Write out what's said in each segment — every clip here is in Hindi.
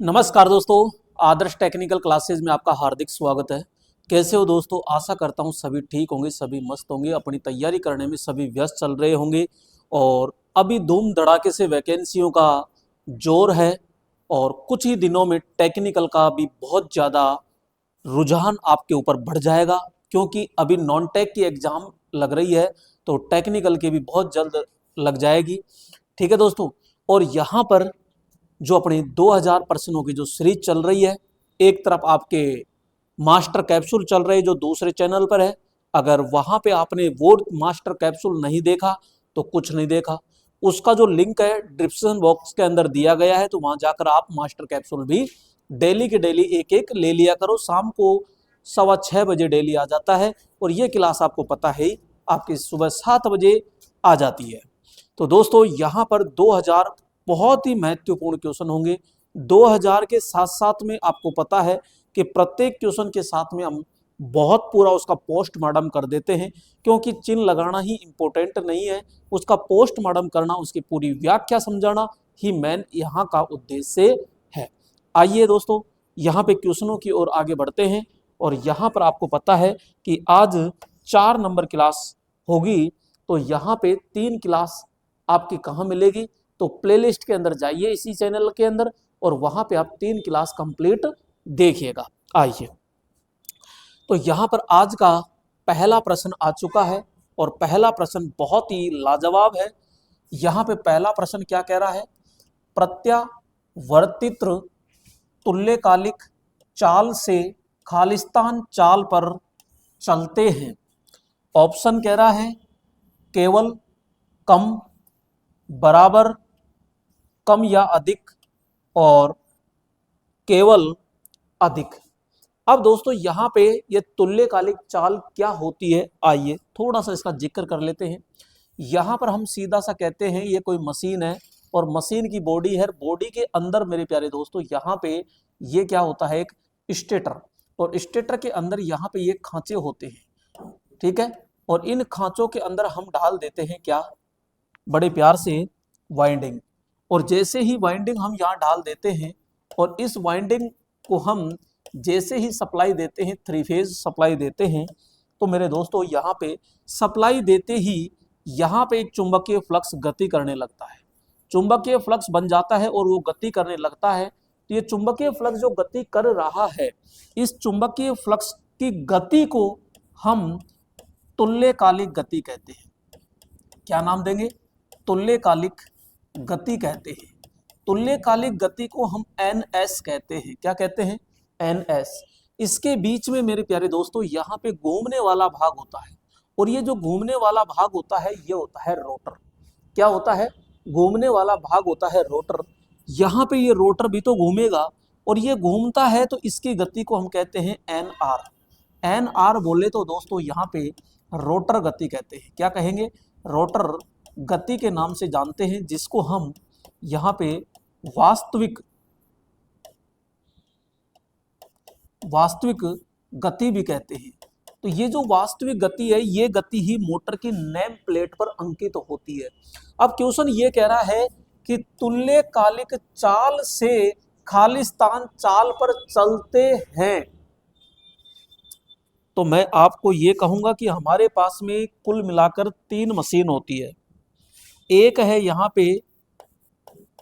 नमस्कार दोस्तों, आदर्श टेक्निकल क्लासेस में आपका हार्दिक स्वागत है। कैसे हो दोस्तों? आशा करता हूँ सभी ठीक होंगे, सभी मस्त होंगे, अपनी तैयारी करने में सभी व्यस्त चल रहे होंगे। और अभी धूम धड़ाके से वैकेंसियों का जोर है और कुछ ही दिनों में टेक्निकल का भी बहुत ज़्यादा रुझान आपके ऊपर बढ़ जाएगा, क्योंकि अभी नॉन टेक की एग्ज़ाम लग रही है तो टेक्निकल की भी बहुत जल्द लग जाएगी। ठीक है दोस्तों, और यहाँ पर जो अपनी 2000 प्रश्नों की जो सीरीज चल रही है, एक तरफ आपके मास्टर कैप्सूल चल रहे जो दूसरे चैनल पर है। अगर वहां पे आपने वो मास्टर कैप्सूल नहीं देखा तो कुछ नहीं देखा। उसका जो लिंक है डिस्क्रिप्शन बॉक्स के अंदर दिया गया है, तो वहां जाकर आप मास्टर कैप्सूल भी डेली के डेली एक एक ले लिया करो। शाम को 6:15 बजे डेली आ जाता है और ये क्लास आपको पता है आपकी सुबह 7 बजे आ जाती है। तो दोस्तों यहाँ पर 2000 बहुत ही महत्वपूर्ण क्वेश्चन होंगे। 2000 के साथ साथ में आपको पता है कि प्रत्येक क्वेश्चन के साथ में हम बहुत पूरा उसका पोस्टमार्टम कर देते हैं, क्योंकि चिन्ह लगाना ही इम्पोर्टेंट नहीं है, उसका पोस्टमार्टम करना, उसकी पूरी व्याख्या समझाना ही मेन यहाँ का उद्देश्य है। आइए दोस्तों यहाँ पे क्वेश्चनों की ओर आगे बढ़ते हैं। और यहाँ पर आपको पता है कि आज 4 नंबर क्लास होगी, तो यहाँ पे 3 क्लास आपकी कहाँ मिलेगी? तो प्लेलिस्ट के अंदर जाइए इसी चैनल के अंदर और वहां पे आप 3 क्लास कंप्लीट देखिएगा। आइए, तो यहां पर आज का पहला प्रश्न आ चुका है और पहला प्रश्न बहुत ही लाजवाब है। यहां पे पहला प्रश्न क्या कह रहा है? प्रत्यावर्तित तुल्यकालिक चाल से खालिस्तान चाल पर चलते हैं। ऑप्शन कह रहा है केवल, कम, बराबर, कम या अधिक और केवल अधिक। अब दोस्तों यहाँ पे ये तुल्यकालिक चाल क्या होती है, आइए थोड़ा सा इसका जिक्र कर लेते हैं। यहाँ पर हम सीधा सा कहते हैं ये कोई मशीन है और मशीन की बॉडी है। बॉडी के अंदर मेरे प्यारे दोस्तों यहाँ पे ये क्या होता है? एक स्टेटर, और स्टेटर के अंदर यहाँ पे ये खांचे होते हैं। ठीक है, और इन खांचों के अंदर हम डाल देते हैं क्या? बड़े प्यार से वाइंडिंग। और जैसे ही वाइंडिंग हम यहाँ डाल देते हैं और इस वाइंडिंग को हम जैसे ही सप्लाई देते हैं, 3 फेज सप्लाई देते हैं, तो मेरे दोस्तों यहाँ पे सप्लाई देते ही यहाँ पे एक चुंबकीय फ्लक्स गति करने लगता है। चुंबकीय फ्लक्स बन जाता है और वो गति करने लगता है। तो ये चुंबकीय फ्लक्स जो गति कर रहा है, इस चुंबकीय फ्लक्स की गति को हम तुल्यकालिक गति कहते हैं। क्या नाम देंगे? तुल्यकालिक गति कहते हैं। तुल्यकालिक गति को हम NS कहते हैं। क्या कहते हैं? NS। इसके बीच में मेरे प्यारे दोस्तों यहाँ पे घूमने वाला भाग होता है, और ये जो घूमने वाला भाग होता है ये होता है रोटर। क्या होता है? घूमने वाला भाग होता है रोटर। यहाँ पे ये रोटर भी तो घूमेगा और ये घूमता है, तो इसकी गति को हम कहते हैं NR। NR बोले तो दोस्तों यहाँ पे रोटर गति कहते हैं। क्या कहेंगे? रोटर गति के नाम से जानते हैं, जिसको हम यहाँ पे वास्तविक गति भी कहते हैं। तो ये जो वास्तविक गति है, ये गति ही मोटर की नेम प्लेट पर अंकित होती है। अब क्वेश्चन ये कह रहा है कि तुल्यकालिक चाल से खालिस्तान चाल पर चलते हैं। तो मैं आपको ये कहूंगा कि हमारे पास में कुल मिलाकर 3 मशीन होती है। एक है यहाँ पे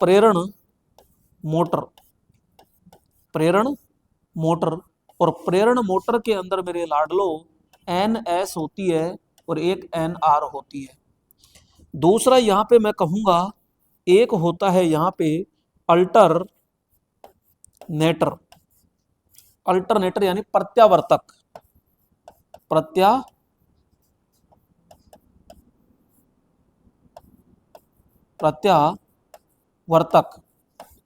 प्रेरण मोटर, और प्रेरण मोटर के अंदर मेरे लाडलो NS होती है और एक NR होती है। दूसरा यहाँ पे मैं कहूँगा एक होता है यहाँ पे अल्टरनेटर यानी प्रत्यावर्तक,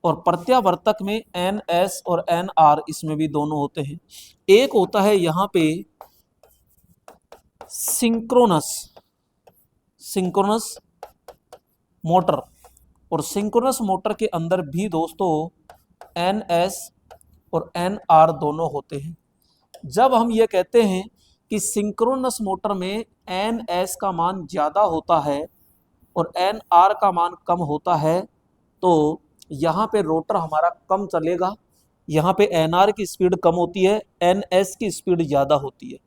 और प्रत्यावर्तक में NS और NR, इसमें भी दोनों होते हैं। एक होता है यहाँ पे सिंक्रोनस मोटर, और सिंक्रोनस मोटर के अंदर भी दोस्तों NS और NR दोनों होते हैं। जब हम ये कहते हैं कि सिंक्रोनस मोटर में NS का मान ज़्यादा होता है और NR का मान कम होता है, तो यहाँ पे रोटर हमारा कम चलेगा यहाँ पे एनआर की स्पीड कम होती है, एनएस की स्पीड ज़्यादा होती है।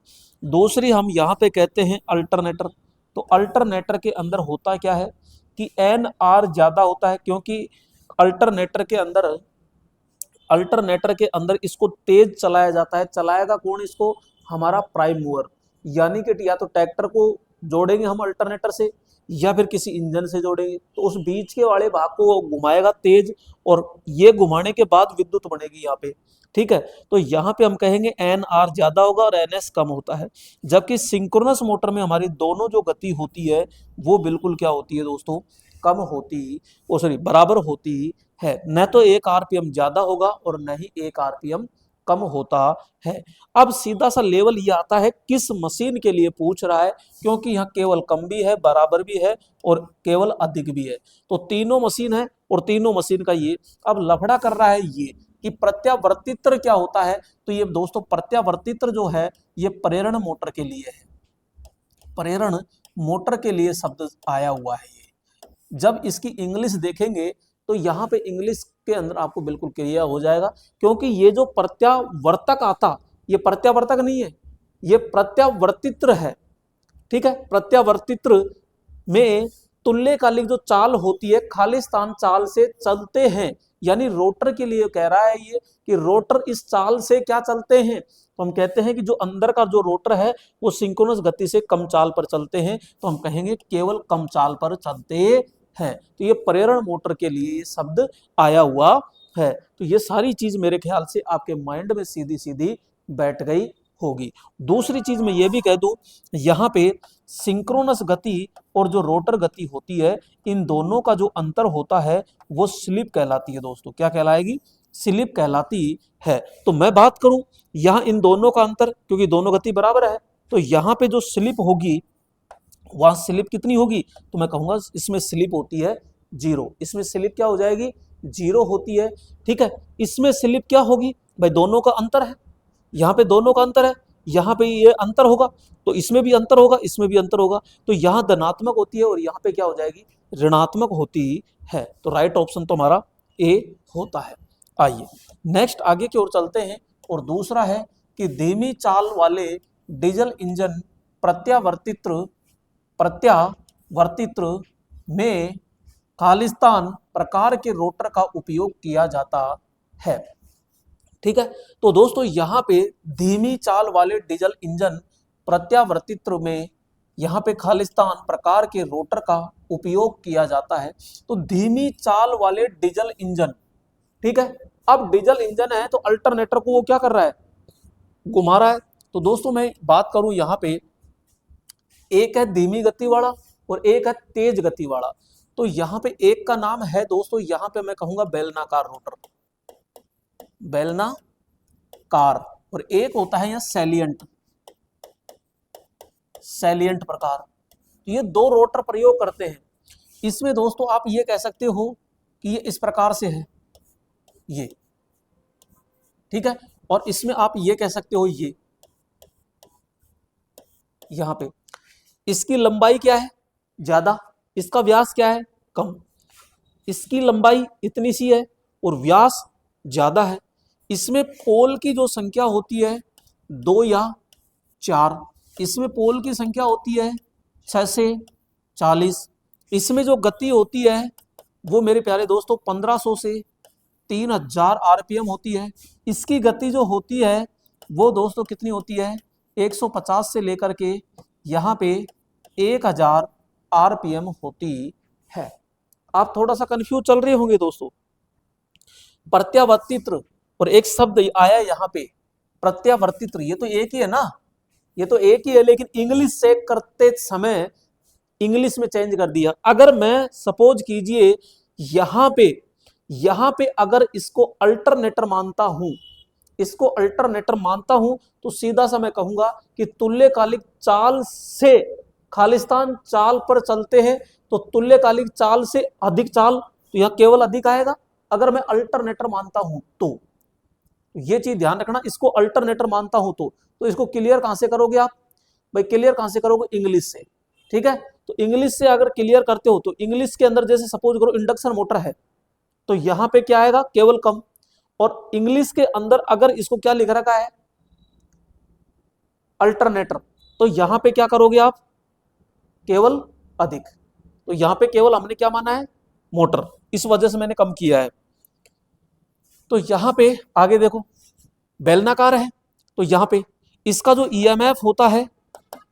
दूसरी हम यहाँ पे कहते हैं अल्टरनेटर। तो अल्टरनेटर के अंदर होता क्या है कि एन आर ज़्यादा होता है, क्योंकि अल्टरनेटर के अंदर इसको तेज चलाया जाता है। चलाएगा कौन इसको? हमारा प्राइम मूवर, यानी कि या तो ट्रैक्टर को जोड़ेंगे हम अल्टरनेटर से या फिर किसी इंजन से जोड़ेंगे, तो उस बीच के वाले भाग को वो घुमाएगा तेज, और ये घुमाने के बाद विद्युत बनेगी यहाँ पे। ठीक है, तो यहाँ पे हम कहेंगे एन आर ज्यादा होगा और एन एस कम होता है। जबकि सिंक्रोनस मोटर में हमारी दोनों जो गति होती है वो बिल्कुल क्या होती है दोस्तों? कम होती, ओ सॉरी बराबर होती है। न तो एक आरपीएम ज्यादा होगा और न ही एक आरपीएम कम होता है। अब सीधा सा लेवल ये आता है किस मशीन के लिए पूछ रहा है, क्योंकि यहाँ केवल कम भी है, बराबर भी है और केवल अधिक भी है। तो तीनों मशीन है और तीनों मशीन का ये अब लफड़ा कर रहा है ये कि प्रत्यावर्तित्र क्या होता है। तो ये दोस्तों प्रत्यावर्तित्र जो है ये प्रेरण मोटर के लिए है, प्रेरण मोटर के लिए शब्द आया हुआ है। ये जब इसकी इंग्लिश देखेंगे तो यहाँ पे इंग्लिश के अंदर आपको बिल्कुल क्लियर हो जाएगा, क्योंकि ये जो प्रत्यावर्तक आता, ये प्रत्यावर्तक नहीं है, ये प्रत्यावर्तित्र है। ठीक है, प्रत्यावर्तित्र में तुल्यकालिक जो चाल होती है खालिस्तान चाल से चलते हैं, यानी रोटर के लिए कह रहा है ये कि रोटर इस चाल से क्या चलते हैं। तो हम कहते हैं कि जो अंदर का जो रोटर है वो सिंक्रोनस गति से कम चाल पर चलते हैं, तो हम कहेंगे केवल कम चाल पर चलते हैं। तो ये प्रेरण मोटर के लिए ये शब्द आया हुआ है। तो ये सारी चीज मेरे ख्याल से आपके माइंड में सीधी सीधी बैठ गई होगी। दूसरी चीज मैं ये भी कह दूं, यहाँ पे सिंक्रोनस गति और जो रोटर गति होती है इन दोनों का जो अंतर होता है वो स्लिप कहलाती है दोस्तों। क्या कहलाएगी? स्लिप कहलाती है। तो मैं बात करूं यहाँ इन दोनों का अंतर, क्योंकि दोनों गति बराबर है, तो यहाँ पे जो स्लिप होगी वहां स्लिप कितनी होगी? तो मैं कहूंगा इसमें स्लिप होती है 0। इसमें स्लिप क्या हो जाएगी? 0 होती है। ठीक है, इसमें स्लिप क्या होगी भाई? दोनों का अंतर है, यहाँ पे दोनों का अंतर है, यहाँ पे ये अंतर होगा, तो इसमें भी अंतर होगा, इसमें भी अंतर होगा, तो यहाँ धनात्मक होती है और यहाँ पे क्या हो जाएगी? ऋणात्मक होती है। तो राइट ऑप्शन तो हमारा ए होता है। आइए नेक्स्ट आगे की ओर चलते हैं, और दूसरा है कि धीमी चाल वाले डीजल इंजन प्रत्यावर्तित्र में खालिस्तान प्रकार के रोटर का उपयोग किया जाता है। ठीक है, तो दोस्तों यहाँ पे धीमी चाल वाले डीजल इंजन प्रत्यावर्तित्र में यहाँ पे खालिस्तान प्रकार के रोटर का उपयोग किया जाता है। तो धीमी चाल वाले डीजल इंजन, ठीक है, अब डीजल इंजन है तो अल्टरनेटर को वो क्या कर रहा है? घुमा रहा है। तो दोस्तों मैं बात करूं यहाँ पे, एक है धीमी गति वाला और एक है तेज गति वाला। तो यहाँ पे एक का नाम है दोस्तों, यहाँ पे मैं कहूंगा बेलनाकार रोटर, बेलनाकार, और एक होता है यहाँ सैलिएंट प्रकार। तो ये दो रोटर प्रयोग करते हैं। इसमें दोस्तों आप ये कह सकते हो कि ये इस प्रकार से है ये, ठीक है, और इसमें आप ये कह सकते हो ये यहां पे इसकी लंबाई क्या है? ज्यादा, इसका व्यास क्या है? कम। इसकी लंबाई इतनी सी है और व्यास ज्यादा है। इसमें पोल की जो संख्या होती है 2 या 4, इसमें पोल की संख्या होती है 6 से 40। इसमें जो गति होती है वो मेरे प्यारे दोस्तों 1500 से 3000 आरपीएम होती है। इसकी गति जो होती है वो दोस्तों कितनी होती है? 150 से लेकर के यहाँ पे 1000 आरपीएम होती है। आप थोड़ा सा कंफ्यूज चल रहे होंगे दोस्तों। प्रत्यावर्तित्र और एक शब्द आया यहाँ पे प्रत्यावर्तित्र, ये तो एक ही है ना, ये तो एक ही है, लेकिन इंग्लिश से करते समय इंग्लिश में चेंज कर दिया। अगर मैं सपोज कीजिए यहाँ पे अगर इसको अल्टरनेटर मानता हूं, इसको अल्टरनेटर मानता हूं, तो सीधा सा मैं कहूंगा कि तुल्यकालिक चाल से खालिस्तान चाल पर चलते हैं, तो तुल्यकालिक चाल से अधिक चाल, तो यह केवल अधिक आएगा अगर मैं अल्टरनेटर मानता हूं तो। ये चीज ध्यान रखना, इसको अल्टरनेटर मानता हूं तो इसको क्लियर कहां से करोगे आप भाई? क्लियर कहां से करोगे? इंग्लिश से। ठीक है, तो इंग्लिश से अगर क्लियर करते हो तो इंग्लिश के अंदर जैसे सपोज करो इंडक्शन मोटर है, तो यहां पे क्या आएगा? केवल कम। और इंग्लिश के अंदर अगर इसको क्या लिख रखा है, अल्टरनेटर, तो यहां पे क्या करोगे आप, केवल अधिक। तो यहां पे केवल हमने क्या माना है, मोटर, इस वजह से मैंने कम किया है। तो यहां पे आगे देखो, बेलनाकार है, तो यहां पे इसका जो ईएमएफ होता है,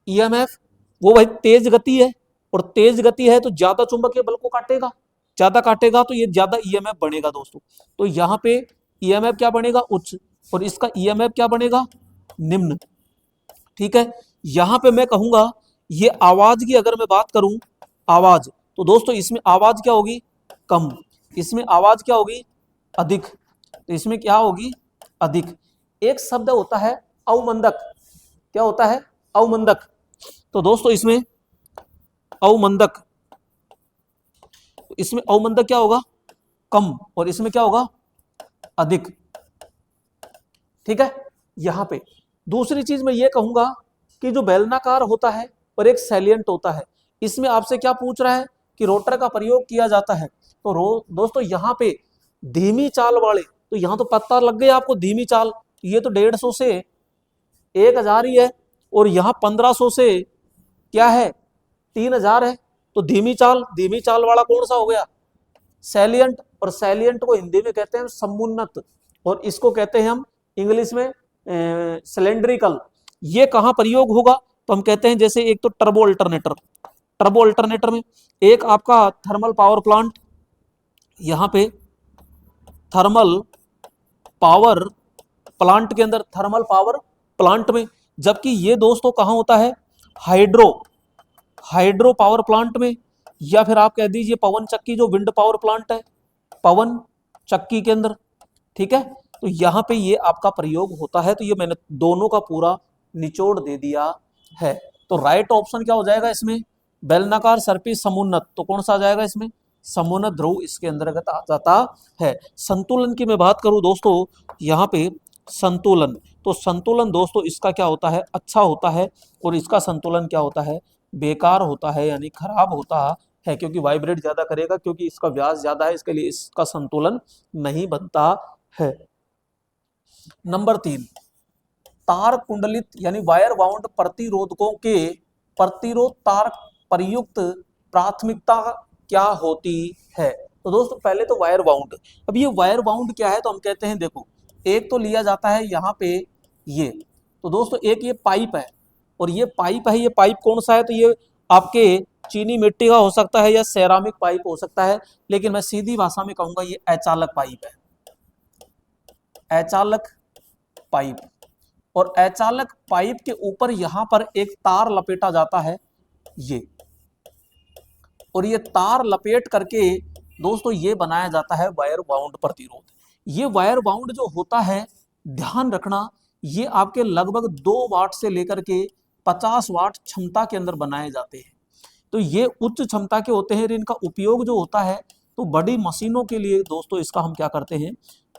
ईएमएफ वो भाई तेज गति है, और तेज गति है तो ज्यादा चुंबकीय बल को काटेगा, ज्यादा काटेगा तो ये ज्यादा ईएमएफ बनेगा दोस्तों। तो यहाँ पे ईएमएफ क्या बनेगा, उच्च, और इसका ईएमएफ क्या बनेगा, निम्न। ठीक है, यहां पे मैं कहूंगा ये आवाज की अगर मैं बात करूं, आवाज, तो दोस्तों इसमें आवाज क्या होगी, कम, इसमें आवाज क्या होगी, अधिक, तो इसमें क्या होगी, अधिक। एक शब्द होता है अवमंदक, क्या होता है, अवमंदक, तो दोस्तों इसमें अवमंदक, इसमें अवमंदक क्या होगा, कम, और इसमें क्या होगा, अधिक। ठीक है, यहां पे दूसरी चीज मैं ये कहूंगा कि जो बेलनाकार होता है और एक सैलिएंट होता है, इसमें आपसे क्या पूछ रहा है कि रोटर का प्रयोग किया जाता है, तो दोस्तों यहां पे धीमी चाल वाले, तो यहां तो पता लग गया आपको, धीमी चाल, ये तो 150 से 1000 ही है, और यहां 1500 से क्या है, 3000 है। तो धीमी चाल वाला कौन सा हो गया, सैलिएंट, और सैलिएंट को हिंदी में कहते हैं समुन्नत, और इसको कहते हैं हम इंग्लिश में सिलेंड्रिकल। ये कहां प्रयोग होगा, तो हम कहते हैं जैसे एक तो टर्बो अल्टरनेटर, टर्बो अल्टरनेटर में, एक आपका थर्मल पावर प्लांट, यहां पे थर्मल पावर प्लांट के अंदर, थर्मल पावर प्लांट में, जबकि ये दोस्तों कहां होता है, हाइड्रो पावर प्लांट में, या फिर आप कह दीजिए पवन चक्की, जो विंड पावर प्लांट है, पवन चक्की के अंदर। ठीक है, तो यहां पे ये आपका प्रयोग होता है। तो ये मैंने दोनों का पूरा निचोड़ दे दिया है। तो राइट ऑप्शन क्या हो जाएगा इसमें, बेलनाकार सर्पिल समुन्नत, तो कौन सा आ जाएगा इसमें, समुन्नत ध्रुव इसके अंतर्गत आ जाता है। संतुलन की मैं बात करूं दोस्तों, यहाँ पे संतुलन, तो संतुलन दोस्तों इसका क्या होता है, अच्छा होता है, और इसका संतुलन क्या होता है, बेकार होता है, यानी खराब होता है, क्योंकि वाइब्रेट ज्यादा करेगा, क्योंकि इसका व्यास ज्यादा है, इसके लिए इसका संतुलन नहीं बनता है। नंबर 3, तार कुंडलित यानी वायर बाउंड प्रतिरोधकों के प्रतिरोध तार प्रयुक्त प्राथमिकता क्या होती है। तो दोस्तों पहले तो वायर बाउंड, अब ये वायर बाउंड क्या है, तो हम कहते हैं देखो, एक तो लिया जाता है यहाँ पे ये, तो दोस्तों एक ये पाइप है, और ये पाइप है, ये पाइप कौन सा है, तो ये आपके चीनी मिट्टी का हो सकता है या सेरामिक पाइप हो सकता है, लेकिन मैं सीधी भाषा में कहूंगा ये अचालक पाइप है, अचालक पाइप। और अचालक पाइप के ऊपर यहां पर एक तार लपेटा जाता है, ये, और ये तार लपेट करके दोस्तों ये बनाया जाता है वायर बाउंड प्रतिरोध। ये वायर बाउंड जो होता है, ध्यान रखना, ये आपके लगभग 2 वाट से लेकर के 50 वाट क्षमता के अंदर बनाए जाते हैं। तो ये उच्च क्षमता के होते हैं, इनका उपयोग जो होता है तो बड़ी मशीनों के लिए दोस्तों इसका हम क्या करते हैं,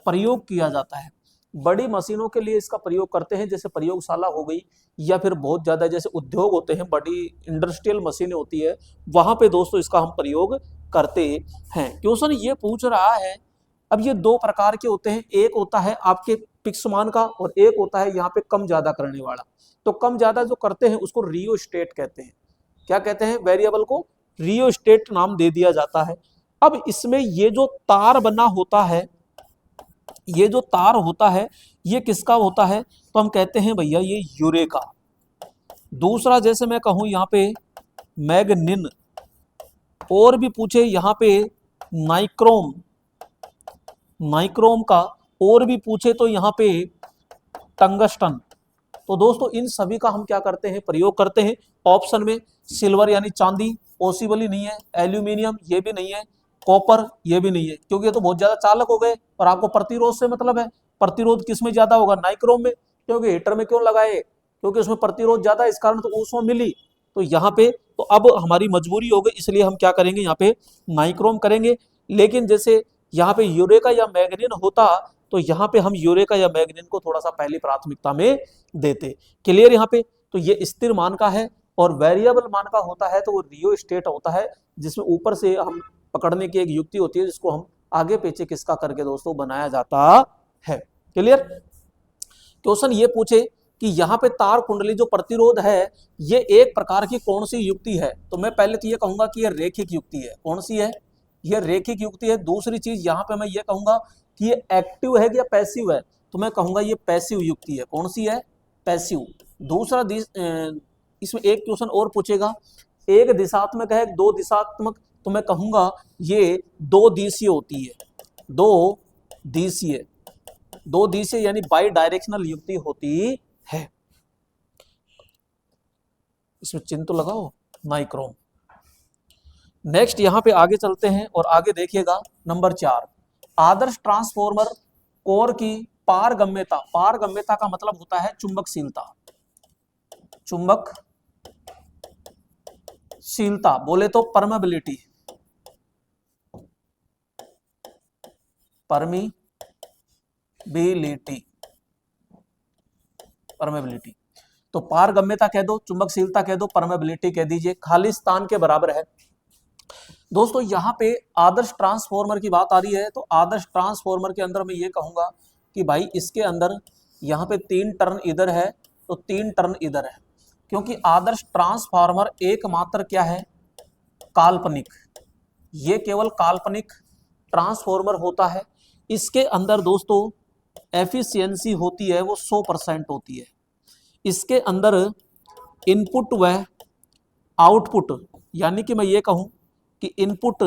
प्रयोग किया जाता है। बड़ी मशीनों के लिए इसका प्रयोग करते हैं, जैसे प्रयोगशाला हो गई, या फिर बहुत ज्यादा जैसे उद्योग होते हैं, बड़ी इंडस्ट्रियल मशीनें होती है, वहां पे दोस्तों इसका हम प्रयोग करते हैं। क्वेश्चन ये पूछ रहा है, अब ये 2 प्रकार के होते हैं, एक होता है आपके फिक्स मान का, और एक होता है यहाँ पे कम ज्यादा करने वाला। तो कम ज्यादा जो करते हैं उसको रियोस्टेट कहते हैं। क्या कहते हैं, वेरिएबल को रियोस्टेट नाम दे दिया जाता है। अब इसमें ये जो तार बना होता है, ये जो तार होता है ये किसका होता है, तो हम कहते हैं भैया ये यूरेका। दूसरा जैसे मैं कहूं यहाँ पे मैग्नीन, और भी पूछे यहाँ पे नाइक्रोम, नाइक्रोम का, और भी पूछे तो यहाँ पे टंगस्टन। तो दोस्तों इन सभी का हम क्या करते हैं, प्रयोग करते हैं। ऑप्शन में सिल्वर यानी चांदी पॉसिबल ही नहीं है, एल्यूमिनियम ये भी नहीं है, कॉपर ये भी नहीं है, क्योंकि ये तो बहुत ज्यादा चालक हो गए, और आपको प्रतिरोध से मतलब है। प्रतिरोध किस में ज्यादा होगा, नाइक्रोम में, क्योंकि हीटर में क्यों लगाए, क्योंकि उसमें प्रतिरोध ज्यादा, इस कारण तो ऊष्मा मिली। तो यहाँ पे तो अब हमारी मजबूरी हो गई, इसलिए हम क्या करेंगे, यहाँ पे नाइक्रोम करेंगे। लेकिन जैसे यहाँ पे यूरेका या मैग्नीन होता, तो यहाँ पे हम यूरेका या मैग्नीन को थोड़ा सा पहली प्राथमिकता में देते। क्लियर यहाँ पे, तो ये स्थिर मान का है, और वेरिएबल मान का होता है तो वो रियोस्टेट होता है, जिसमें ऊपर से हम पकड़ने की एक युक्ति होती है, जिसको हम आगे पीछे किसका करके दोस्तों बनाया जाता है। क्लियर? क्वेश्चन ये पूछे कि यहाँ पे तार कुंडली जो प्रतिरोध है ये एक प्रकार की कौन सी युक्ति है, तो मैं पहले तो ये कहूंगा कि ये रेखिक युक्ति है। कौन सी है? ये रेखिक युक्ति है। दूसरी चीज यहाँ पे मैं ये कहूंगा कि ये एक्टिव है या पैसिव है, तो मैं कहूंगा ये पैसिव युक्ति है। कौन सी है? पैसिव। दूसरा इसमें एक क्वेश्चन और पूछेगा, एक दिशात्मक है दो दिशात्मक, तो मैं कहूंगा ये दो दिशीय होती है। दो दिशीय यानी बाई डायरेक्शनल युक्ति होती है। इसमें चिन्ह तो लगाओ नाइक्रोम। नेक्स्ट यहां पे आगे चलते हैं और आगे देखिएगा नंबर 4, आदर्श ट्रांसफॉर्मर कोर की पारगम्यता। पारगम्यता का मतलब होता है चुंबकशीलता। चुंबकशीलता बोले तो परमेबिलिटी। परमेबिलिटी तो पारगम्यता कह दो, चुंबकशीलता कह दो, परमेबिलिटी कह दीजिए, खाली स्थान के बराबर है। दोस्तों यहाँ पे आदर्श ट्रांसफॉर्मर की बात आ रही है, तो आदर्श ट्रांसफॉर्मर के अंदर मैं ये कहूंगा कि भाई इसके अंदर यहाँ पे 3 टर्न इधर है तो 3 टर्न इधर है, क्योंकि आदर्श ट्रांसफार्मर एकमात्र क्या है? काल्पनिक। ये केवल काल्पनिक ट्रांसफॉर्मर होता है। इसके अंदर दोस्तों एफिशिएंसी होती है वो 100% होती है। इसके अंदर इनपुट व आउटपुट, यानी कि मैं ये कहूं कि इनपुट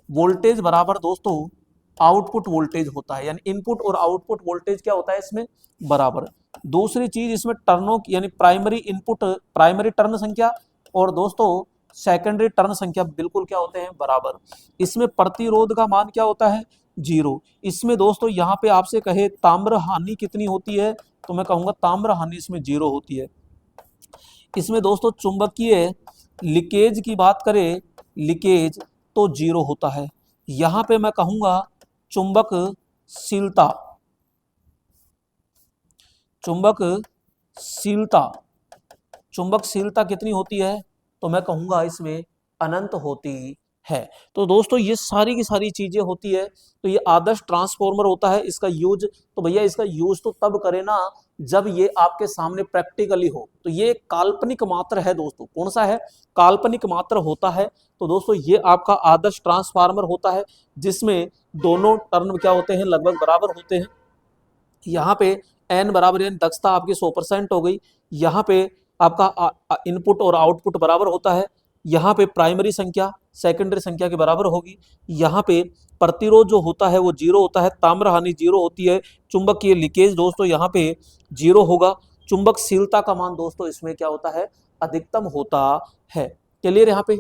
वोल्टेज बराबर दोस्तों आउटपुट वोल्टेज होता है, यानी इनपुट और आउटपुट वोल्टेज क्या होता है इसमें? बराबर। दूसरी चीज इसमें टर्नों की यानी प्राइमरी टर्न संख्या और दोस्तों सेकेंडरी टर्न संख्या बिल्कुल क्या होते हैं? बराबर। इसमें प्रतिरोध का मान क्या होता है? 0। इसमें दोस्तों यहाँ पे आपसे कहे ताम्र हानि कितनी होती है, तो मैं कहूंगा ताम्र हानि इसमें 0 होती है। इसमें दोस्तों चुंबकीय लीकेज की बात करें, लीकेज तो 0 होता है। यहाँ पे मैं कहूंगा चुंबकशीलता कितनी होती है, तो मैं कहूंगा इसमें अनंत होती है। तो दोस्तों ये सारी की सारी चीजें होती है। तो ये आदर्श ट्रांसफॉर्मर होता है। इसका यूज तो भैया इसका यूज तो तब करें ना जब ये आपके सामने प्रैक्टिकली हो। तो ये काल्पनिक मात्र है दोस्तों। कौन सा है? काल्पनिक मात्र होता है। तो दोस्तों ये आपका आदर्श ट्रांसफार्मर होता है जिसमें दोनों टर्न क्या होते हैं? लगभग बराबर होते हैं। यहाँ पे n बराबर यानी दक्षता आपकी 100% हो गई। यहाँ पे आपका इनपुट और आउटपुट बराबर होता है। यहाँ पे प्राइमरी संख्या सेकेंडरी संख्या के बराबर होगी। यहाँ पे प्रतिरोध जो होता है वो 0 होता है, ताम्र हानि 0 होती है, चुंबकीय लीकेज दोस्तों यहाँ पे 0 होगा। चुंबकशीलता का मान दोस्तों इसमें क्या होता है? अधिकतम होता है। क्लियर यहाँ पे?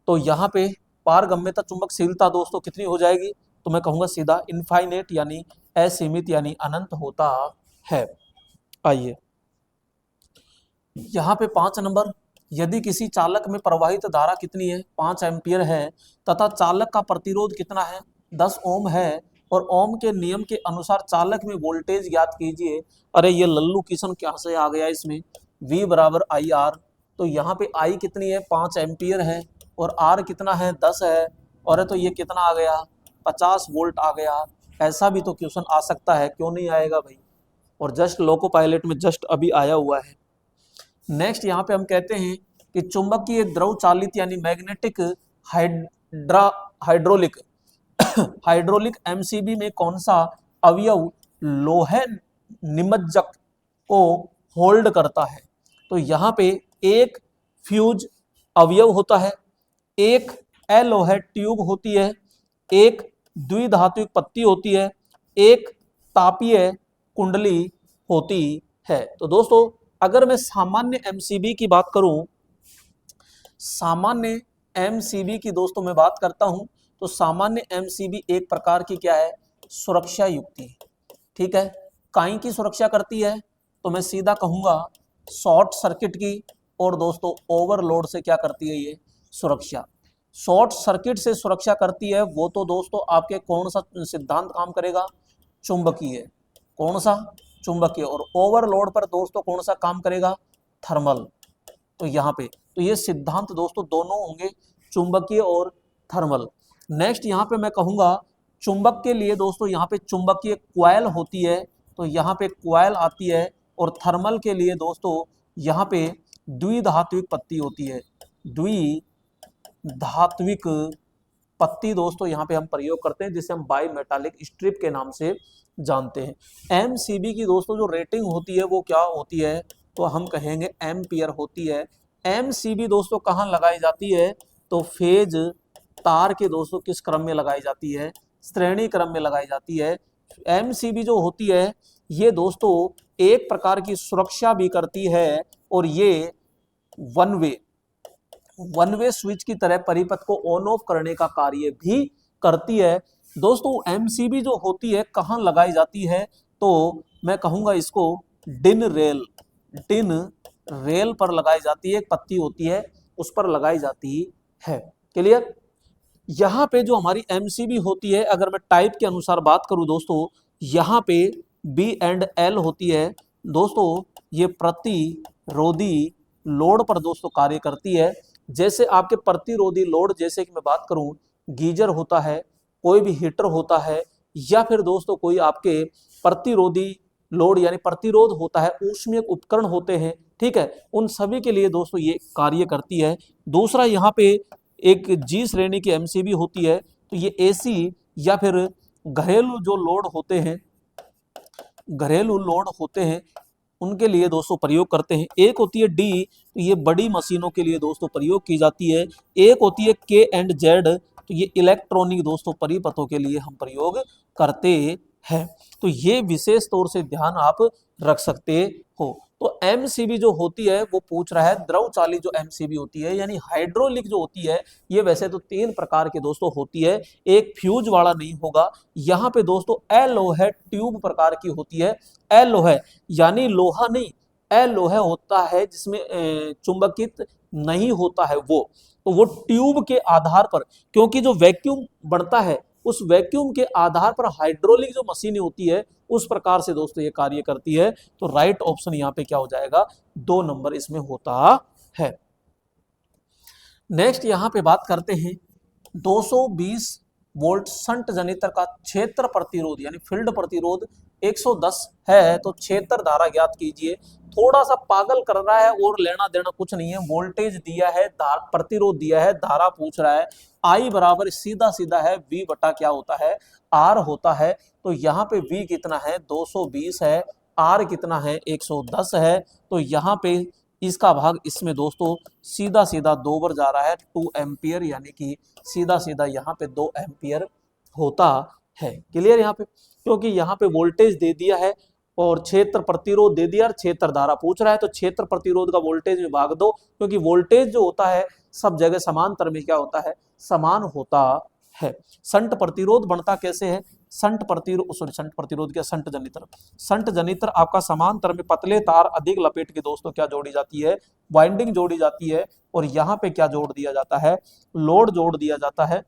तो यहाँ पे पारगम्यता चुंबकशीलता दोस्तों कितनी हो जाएगी, तो मैं कहूंगा सीधा इनफाइनेट यानी असीमित यानी अनंत होता है। आइए यहाँ पे 5 नंबर, यदि किसी चालक में प्रवाहित धारा कितनी है? 5 एम्पियर है तथा चालक का प्रतिरोध कितना है? 10 ओम है और ओम के नियम के अनुसार चालक में वोल्टेज ज्ञात कीजिए। अरे ये लल्लू किशन क्या से आ गया इसमें? V बराबर आई आर। तो यहाँ पे I कितनी है? 5 एम्पियर है और R कितना है? 10 है। और तो ये कितना आ गया? 50 वोल्ट आ गया। ऐसा भी तो क्वेश्चन आ सकता है, क्यों नहीं आएगा भाई? और जस्ट लोको पायलट में जस्ट अभी आया हुआ है। नेक्स्ट यहाँ पे हम कहते हैं कि चुंबकीय द्रव चालित यानी मैग्नेटिक हाइड्रोलिक हाइड्रोलिक एमसीबी में कौन सा अवयव लोहे निमज्जक को होल्ड करता है? तो यहाँ पे एक फ्यूज अवयव होता है, एक एलोहे ट्यूब होती है, एक द्विधात्विक पत्ती होती है, एक तापीय कुंडली होती है। तो दोस्तों अगर मैं सामान्य एमसीबी की बात करूं, सामान्य एमसीबी की दोस्तों मैं बात करता हूं, तो सामान्य एमसीबी एक प्रकार की क्या है? सुरक्षा युक्ति। ठीक है, काई की सुरक्षा करती है? तो मैं सीधा कहूंगा शॉर्ट सर्किट की, और दोस्तों ओवरलोड से क्या करती है ये? सुरक्षा। शॉर्ट सर्किट से सुरक्षा करती है वो तो दोस्तों आपके कौन सा सिद्धांत काम करेगा? चुंबकीय। कौन सा? चुंबकीय। और ओवरलोड पर दोस्तों कौन सा काम करेगा? थर्मल। तो यहाँ पे तो ये सिद्धांत दोस्तों दोनों होंगे, चुंबकीय और थर्मल। नेक्स्ट यहाँ पे मैं कहूंगा चुंबक के लिए दोस्तों यहाँ पे चुंबकीय क्वाइल होती है, तो यहाँ पे क्वाइल आती है। और थर्मल के लिए दोस्तों यहाँ पे द्विधात्विक पत्ती होती है, द्विधात्विक पत्ती दोस्तों यहाँ पे हम प्रयोग करते हैं, जिसे हम बाई मेटालिक स्ट्रिप के नाम से जानते हैं। एमसीबी की दोस्तों जो रेटिंग होती है वो क्या होती है, तो हम कहेंगे एम्पियर होती है। एमसीबी दोस्तों कहाँ लगाई जाती है, तो फेज तार के दोस्तों किस क्रम में लगाई जाती है, श्रेणी क्रम में लगाई जाती है। एमसीबी जो होती है ये दोस्तों एक प्रकार की सुरक्षा भी करती है, और ये वन वे स्विच की तरह परिपथ को ऑन ऑफ करने का कार्य भी करती है। दोस्तों एमसीबी जो होती है कहाँ लगाई जाती है, तो मैं कहूंगा इसको डिन रेल पर लगाई जाती है, एक पत्ती होती है उस पर लगाई जाती है। क्लियर। यहाँ पे जो हमारी एमसीबी होती है, अगर मैं टाइप के अनुसार बात करूं दोस्तों, यहाँ पे बी एंड एल होती है दोस्तों, ये प्रतिरोधी लोड पर दोस्तों कार्य करती है। जैसे आपके प्रतिरोधी लोड, जैसे कि मैं बात करूं गीजर होता है, कोई भी हीटर होता है, या फिर दोस्तों कोई आपके प्रतिरोधी लोड यानी प्रतिरोध होता है, ऊष्मीय उपकरण होते हैं, ठीक है, उन सभी के लिए दोस्तों ये कार्य करती है। दूसरा यहाँ पे एक जी श्रेणी की एमसीबी होती है, तो ये एसी या फिर घरेलू जो लोड होते हैं, घरेलू लोड होते हैं उनके लिए दोस्तों प्रयोग करते हैं। एक होती है डी, तो ये बड़ी मशीनों के लिए दोस्तों प्रयोग की जाती है। एक होती है के एंड जेड, तो ये इलेक्ट्रॉनिक दोस्तों परिपथों के लिए हम प्रयोग करते हैं। तो ये विशेष तौर से ध्यान आप रख सकते हो। तो एमसीबी जो होती है वो पूछ रहा है द्रव चालित जो एमसीबी होती है यानी हाइड्रोलिक जो होती है, ये वैसे तो 3 प्रकार के दोस्तों होती है, एक फ्यूज वाला नहीं होगा। यहाँ पे दोस्तों एलो है, ट्यूब प्रकार की होती है। एलो है यानी लोहा नहीं, एलोहे होता है जिसमें चुंबकित नहीं होता है वो, तो वो ट्यूब के आधार पर, क्योंकि जो वैक्यूम बढ़ता है उस वैक्यूम के आधार पर हाइड्रोलिक जो मशीनें होती है उस प्रकार से दोस्तों ये कार्य करती है। तो राइट ऑप्शन यहाँ पे क्या हो जाएगा, 2 नंबर इसमें होता है। नेक्स्ट यहाँ पे बात करते हैं 220 वोल्ट शंट जनित्र का क्षेत्र प्रतिरोध यानी फील्ड प्रतिरोध 110 है, तो क्षेत्र धारा ज्ञात कीजिए। थोड़ा सा पागल कर रहा है और लेना देना कुछ नहीं है, वोल्टेज दिया है, प्रतिरोध दिया है, धारा पूछ रहा है। आई बराबर सीधा सीधा है V बटा क्या होता है, R होता है। तो यहाँ पे V कितना है 220 है, R कितना है 110 है, तो यहाँ पे इसका भाग इसमें दोस्तों सीधा सीधा 2 बार जा रहा है, 2 एम्पियर, यानी कि सीधा सीधा यहाँ पे 2 एम्पियर होता है। क्लियर यहाँ पे, क्योंकि यहाँ पे वोल्टेज दे दिया है और क्षेत्र प्रतिरोध दे दिया और क्षेत्र धारा पूछ रहा है, तो क्षेत्र प्रतिरोध का वोल्टेज में भाग दो, क्योंकि वोल्टेज जो होता है सब जगह समांतर में क्या होता है, समान होता है। संट प्रतिरोध बनता कैसे है, संट प्रतिरोध क्या, संट जनित्र। संट जनित्र आपका समांतर में पतले तार अधिक लपेट के दोस्तों क्या जोड़ी जाती है, वाइंडिंग जोड़ी जाती है, और यहाँ पे क्या जोड़ दिया जाता है, लोड जोड़ दिया जाता है।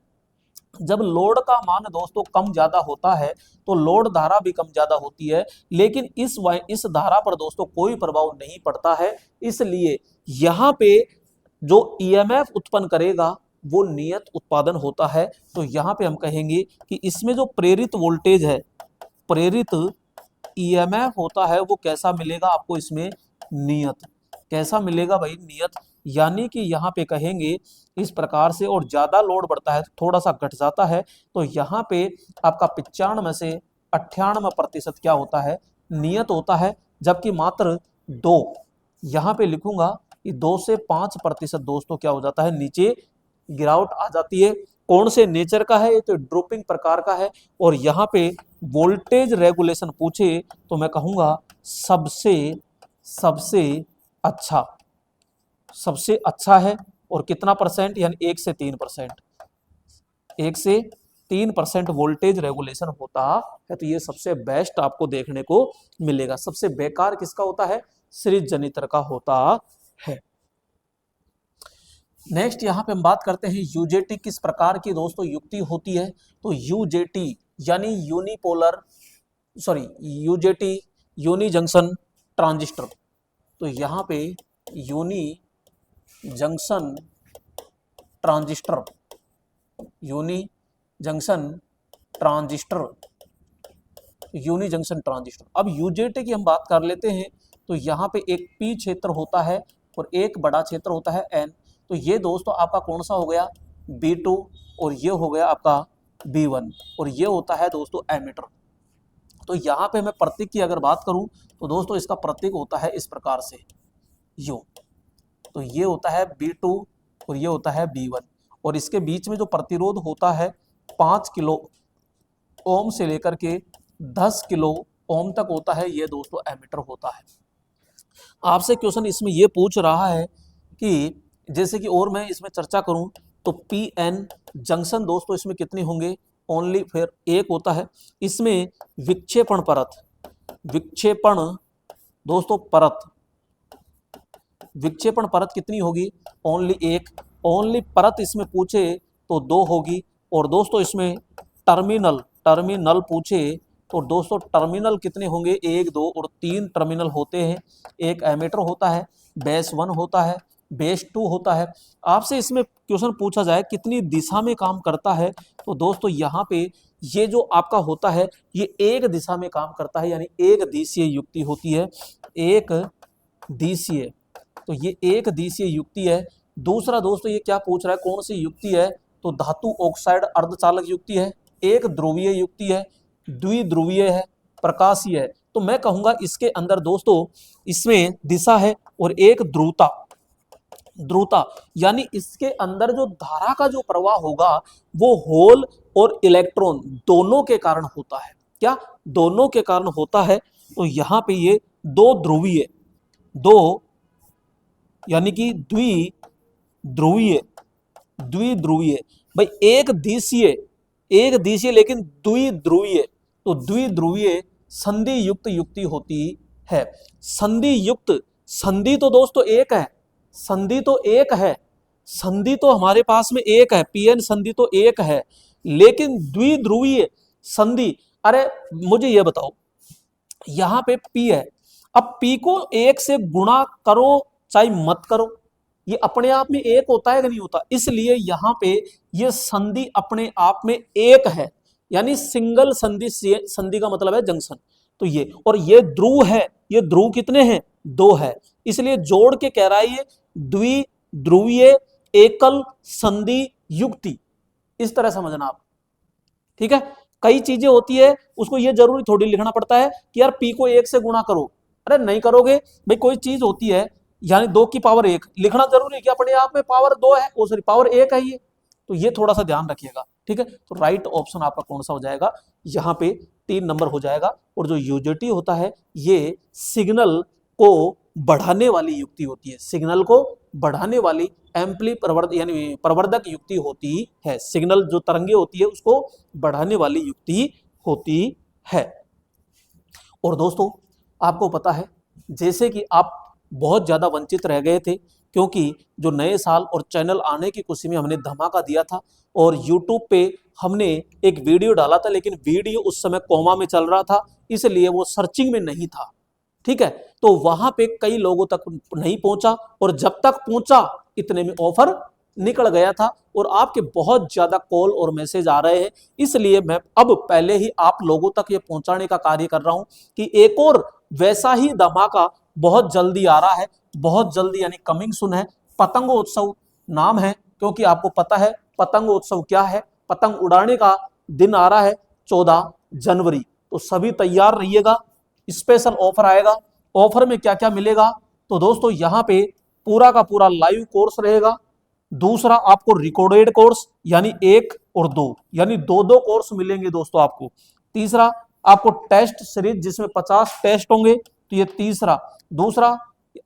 जब लोड का मान दोस्तों कम ज्यादा होता है तो लोड धारा भी कम ज्यादा होती है, लेकिन इस धारा पर दोस्तों कोई प्रभाव नहीं पड़ता है, इसलिए यहाँ पे जो ईएमएफ उत्पन्न करेगा वो नियत उत्पादन होता है। तो यहाँ पे हम कहेंगे कि इसमें जो प्रेरित वोल्टेज है, प्रेरित ईएमएफ होता है, वो कैसा मिलेगा आपको, इसमें नियत। कैसा मिलेगा भाई, नियत। यानी कि यहाँ पे कहेंगे इस प्रकार से, और ज्यादा लोड बढ़ता है तो थोड़ा सा घट जाता है, तो यहाँ पे आपका 95 से 98% क्या होता है, नियत होता है। जबकि मात्र 2 यहाँ पे लिखूंगा कि 2 से 5% दोस्तों क्या हो जाता है, नीचे गिरावट आ जाती है। कौन से नेचर का है, ये तो ड्रॉपिंग प्रकार का है। और यहाँ पे वोल्टेज रेगुलेशन पूछे तो मैं कहूंगा सबसे अच्छा है। और कितना परसेंट, यानी 1 से 3%, 1 से 3% वोल्टेज रेगुलेशन होता है, तो ये सबसे बेस्ट आपको देखने को मिलेगा। सबसे बेकार किसका होता है, सीरीज जनित्र का होता है। नेक्स्ट यहाँ पे हम बात करते हैं यूजेटी किस प्रकार की दोस्तों युक्ति होती है। तो यूजेटी यानी यूजेटी यूनी जंक्शन ट्रांजिस्टर। तो यहाँ पे uni junction transistor transistor, uni junction transistor. अब यूजेटी की हम बात कर लेते हैं, तो यहाँ पे एक पी क्षेत्र होता है और एक बड़ा क्षेत्र होता है एन। तो ये दोस्तों आपका कौन सा हो गया, B2, और ये हो गया आपका B1, और ये होता है दोस्तों एमीटर। तो यहाँ पे मैं प्रतीक की अगर बात करूं तो दोस्तों इसका प्रतीक होता है इस प्रकार से यू। तो ये होता है B2 और ये होता है B1, और इसके बीच में जो प्रतिरोध होता है 5 किलो ओम से लेकर के 10 किलो ओम तक होता है, ये दोस्तों एमीटर होता है। आपसे क्वेश्चन इसमें ये पूछ रहा है कि जैसे कि, और मैं इसमें चर्चा करूं तो पीएन जंक्शन दोस्तों इसमें कितने होंगे, ओनली फिर एक होता है। इसमें विक्षेपण परत, विक्षेपण दोस्तों परत, विक्षेपण परत कितनी होगी, ओनली एक। ओनली परत इसमें पूछे तो 2 होगी। और दोस्तों इसमें टर्मिनल, टर्मिनल पूछे तो दोस्तों टर्मिनल कितने होंगे, 1, 2 और 3 टर्मिनल होते हैं। एक एमीटर होता है, बेस 1 होता है, बेस 2 होता है। आपसे इसमें क्वेश्चन पूछा जाए कितनी दिशा में काम करता है, तो दोस्तों यहाँ पे ये जो आपका होता है ये एक दिशा में काम करता है, यानी एक दिशीय युक्ति होती है, एक दिशीय। तो ये एक दिशीय युक्ति है। दूसरा दोस्तों ये क्या पूछ रहा है, कौन सी युक्ति है, तो धातु ऑक्साइड अर्धचालक युक्ति है, एक ध्रुवीय युक्ति है, द्विध्रुवीय है, प्रकाशीय है। तो मैं कहूंगा इसके अंदर दोस्तों इसमें दिशा है और एक ध्रुवता, ध्रुवता यानी इसके अंदर जो धारा का जो प्रवाह होगा वो होल और इलेक्ट्रॉन दोनों के कारण होता है। क्या, दोनों के कारण होता है। तो यहाँ पे ये दो ध्रुवीय, दो यानी कि द्विध्रुवीय, द्विध्रुवीय भाई, एक दिशीय लेकिन द्विध्रुवीय। तो द्विध्रुवीय संधि युक्त युक्ति होती है। संधि युक्त, संधि तो दोस्तों एक है, संधि तो एक है, संधि तो हमारे पास में एक है, पीएन संधि तो एक है, लेकिन द्विध्रुवीय संधि, अरे मुझे ये बताओ यहां पे पी है, अब पी को 1 से गुणा करो चाहे मत करो, ये अपने आप में एक होता है कि नहीं होता, इसलिए यहां पे ये संधि अपने आप में एक है, यानी सिंगल संधि, संधि का मतलब है जंक्शन। तो ये, और ये ध्रुव है, ये ध्रुव कितने हैं, 2 है, इसलिए जोड़ के कह रहा है ये द्विध्रुवीय एकल संधि युक्ति। इस तरह समझना आप, ठीक है। कई चीजें होती है, उसको ये जरूरी थोड़ी लिखना पड़ता है कि यार पी को 1 से गुणा करो, अरे नहीं करोगे भाई, कोई चीज होती है यानी 2 की पावर 1 लिखना जरूरी है कि अपने आप में पावर 2 है, वो सॉरी पावर 1 है ये, तो ये थोड़ा सा ध्यान रखिएगा, ठीक है। तो राइट ऑप्शन आपका कौन सा हो जाएगा, यहाँ पे 3 नंबर हो जाएगा। और जो यूजेटी होता है ये सिग्नल को बढ़ाने वाली युक्ति होती है, सिग्नल को बढ़ाने वाली एम्पली प्रवर्धक यानी प्रवर्धक युक्ति होती है, सिग्नल जो तरंगे होती है उसको बढ़ाने वाली युक्ति होती है। और दोस्तों आपको पता है जैसे कि आप बहुत ज्यादा वंचित रह गए थे, क्योंकि जो नए साल और चैनल आने की खुशी में हमने धमाका दिया था और YouTube पे हमने एक वीडियो डाला था, लेकिन वीडियो उस समय कोमा में चल रहा था, इसलिए वो सर्चिंग में नहीं था, ठीक है। तो वहां पे कई लोगों तक नहीं पहुंचा, और जब तक पहुंचा इतने में ऑफर निकल गया था, और आपके बहुत ज्यादा कॉल और मैसेज आ रहे हैं, इसलिए मैं अब पहले ही आप लोगों तक ये पहुंचाने का कार्य कर रहा हूं कि एक और वैसा ही धमाका बहुत जल्दी आ रहा है, बहुत जल्दी, यानी कमिंग सुन है। पतंगोत्सव नाम है, क्योंकि आपको पता है पतंगोत्सव क्या है, पतंग उड़ाने का दिन आ रहा है 14 जनवरी, तो सभी तैयार रहिएगा, स्पेशल ऑफर आएगा। ऑफर में क्या क्या मिलेगा, तो दोस्तों यहाँ पे पूरा का पूरा लाइव कोर्स रहेगा, दूसरा आपको रिकॉर्डेड कोर्स यानी 1 और 2 यानी 2 कोर्स मिलेंगे दोस्तों आपको, तीसरा आपको टेस्ट सीरीज जिसमें 50 टेस्ट होंगे, तो ये तीसरा, दूसरा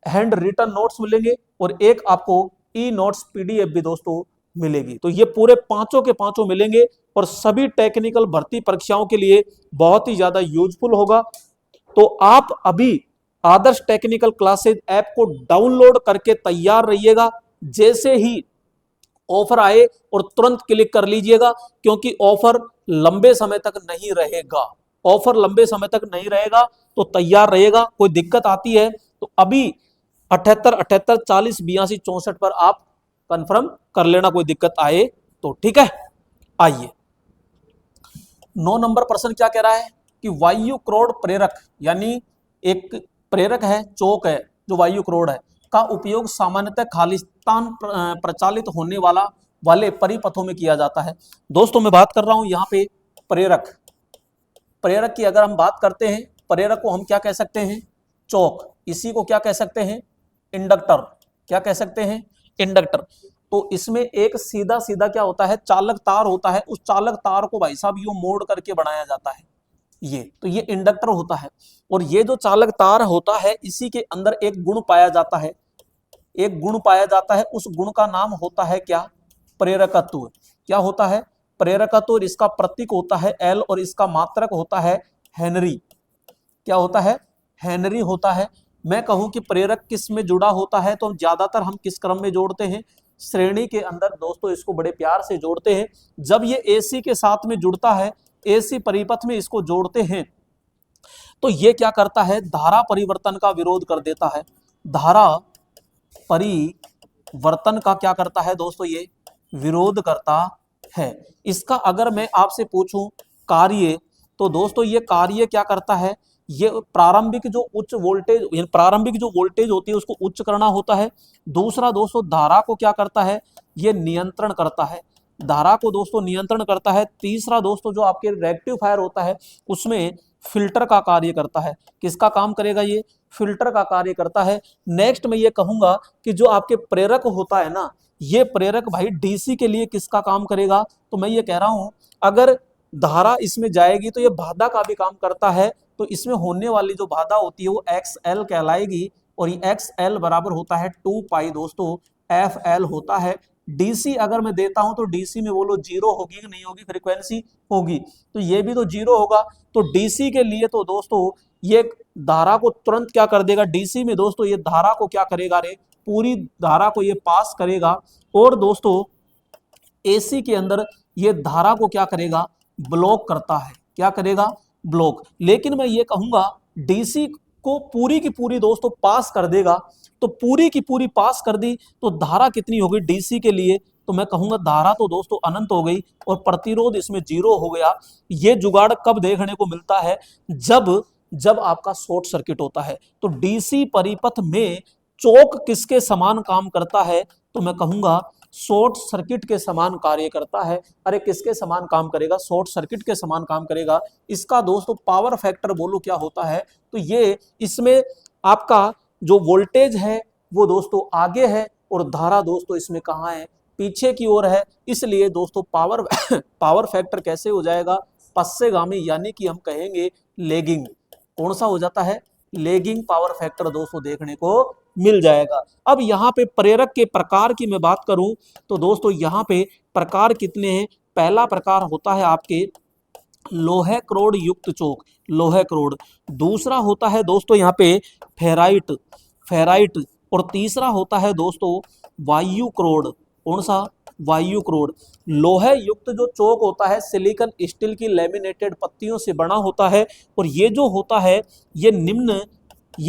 हैंड रिटन नोट्स मिलेंगे, और एक आपको ई नोट्स पीडीएफ भी दोस्तों मिलेगी। तो ये पूरे पांचों के पांचों मिलेंगे, और सभी टेक्निकल भर्ती परीक्षाओं के लिए बहुत ही ज्यादा यूजफुल होगा। तो आप अभी आदर्श टेक्निकल क्लासेज ऐप को डाउनलोड करके तैयार रहिएगा, जैसे ही ऑफर आए और तुरंत क्लिक कर लीजिएगा, क्योंकि ऑफर लंबे समय तक नहीं रहेगा, ऑफर लंबे समय तक नहीं रहेगा, तो तैयार रहेगा। कोई दिक्कत आती है तो अभी 78 78 40 82 64 पर आप कंफर्म कर लेना, कोई दिक्कत आए तो, ठीक है। आइए 9 नंबर प्रश्न क्या कह रहा है कि वायु क्रोड प्रेरक, यानी एक प्रेरक है, चोक है जो वायु क्रोड है, का उपयोग सामान्यतः खालिस्तान प्रचालित होने वाले परिपथों में किया जाता है। दोस्तों मैं बात कर रहा हूं यहाँ पे प्रेरक, प्रेरक की अगर हम बात करते हैं, प्रेरक को हम क्या कह सकते हैं, चोक, इसी को क्या कह सकते हैं, इंडक्टर, क्या कह सकते हैं, इंडक्टर। तो इसमें एक सीधा सीधा क्या होता है, चालक तार होता है, उस चालक तार को भाई साहब यूं मोड़ करके बनाया जाता है, ये तो ये इंडक्टर होता है। और ये जो चालक तार होता है इसी के अंदर एक गुण पाया जाता है, एक गुण पाया जाता है, उस गुण का नाम होता है क्या, प्रेरकत्व। क्या होता है, प्रेरकत्व। और इसका प्रतीक होता है एल और इसका मात्रक होता है हेनरी। क्या होता है, हेनरी होता है। मैं कहूं कि प्रेरक किस में जुड़ा होता है, तो ज्यादातर हम किस क्रम में जोड़ते हैं, श्रेणी के अंदर दोस्तों इसको बड़े प्यार से जोड़ते हैं। जब ये एसी के साथ में जुड़ता है, एसी परिपथ में इसको जोड़ते हैं, तो ये क्या करता है, धारा परिवर्तन का विरोध कर देता है। धारा परिवर्तन का क्या करता है दोस्तों, ये विरोध करता है। इसका अगर मैं आपसे पूछूं कार्य, तो दोस्तों ये कार्य क्या करता है, ये प्रारंभिक जो उच्च वोल्टेज, प्रारंभिक जो वोल्टेज होती है उसको उच्च करना होता है। दूसरा दोस्तों धारा को क्या करता है, ये नियंत्रण करता है, धारा को दोस्तों नियंत्रण करता है। तीसरा दोस्तों जो आपके रेक्टिफायर होता है उसमें फिल्टर का कार्य करता है। किसका काम करेगा, ये फिल्टर का कार्य करता है। नेक्स्ट मैं ये कहूंगा कि जो आपके प्रेरक होता है ना, ये प्रेरक भाई डीसी के लिए किसका काम करेगा, तो मैं ये कह रहा हूं अगर धारा इसमें जाएगी तो ये बाधा का भी काम करता है। तो इसमें होने वाली जो बाधा होती है वो XL कहलाएगी, और ये XL बराबर होता है 2 पाई दोस्तों FL होता है। डीसी अगर मैं देता हूं तो डीसी में बोलो जीरो होगी कि नहीं होगी, फ्रीक्वेंसी होगी, तो ये भी तो जीरो होगा। तो डीसी के लिए तो दोस्तों ये धारा को तुरंत क्या कर देगा, डीसी में दोस्तों ये धारा को क्या करेगा रे, पूरी धारा को ये पास करेगा। और दोस्तों एसी के अंदर ये धारा को क्या करेगा, ब्लॉक करता है। क्या करेगा, ब्लॉक। लेकिन मैं ये कहूंगा डीसी को पूरी की पूरी दोस्तों पास कर देगा, तो पूरी की पूरी पास कर दी तो धारा कितनी होगी डीसी के लिए, तो मैं कहूंगा धारा तो दोस्तों अनंत हो गई और प्रतिरोध इसमें जीरो हो गया। ये जुगाड़ कब देखने को मिलता है, जब आपका शॉर्ट सर्किट होता है। तो डीसी परिपथ में चोक किसके समान काम करता है, तो मैं कहूंगा शॉर्ट सर्किट के समान कार्य करता है। अरे किसके समान काम करेगा, शॉर्ट सर्किट के समान काम करेगा। इसका दोस्तों पावर फैक्टर बोलो क्या होता है, तो ये इसमें आपका जो वोल्टेज है वो दोस्तों आगे है और धारा दोस्तों इसमें कहाँ है, पीछे की ओर है। इसलिए दोस्तों पावर फैक्टर कैसे हो जाएगा, पश्चेगामी, यानी कि हम कहेंगे लेगिंग। कौन सा हो जाता है, लेगिंग पावर फैक्टर दोस्तों देखने को मिल जाएगा। अब यहाँ पे प्रेरक के प्रकार की मैं बात करूं तो दोस्तों यहाँ पे प्रकार कितने हैं। पहला प्रकार होता है आपके लोहे क्रोड युक्त चोक, लोहे क्रोड। दूसरा होता है दोस्तों यहाँ पे फेराइट, फेराइट। और तीसरा होता है दोस्तों वायु क्रोड। कौन सा, वायु क्रोड। लोहे युक्त जो चोक होता है सिलिकॉन स्टील की लेमिनेटेड पत्तियों से बना होता है, और ये जो होता है ये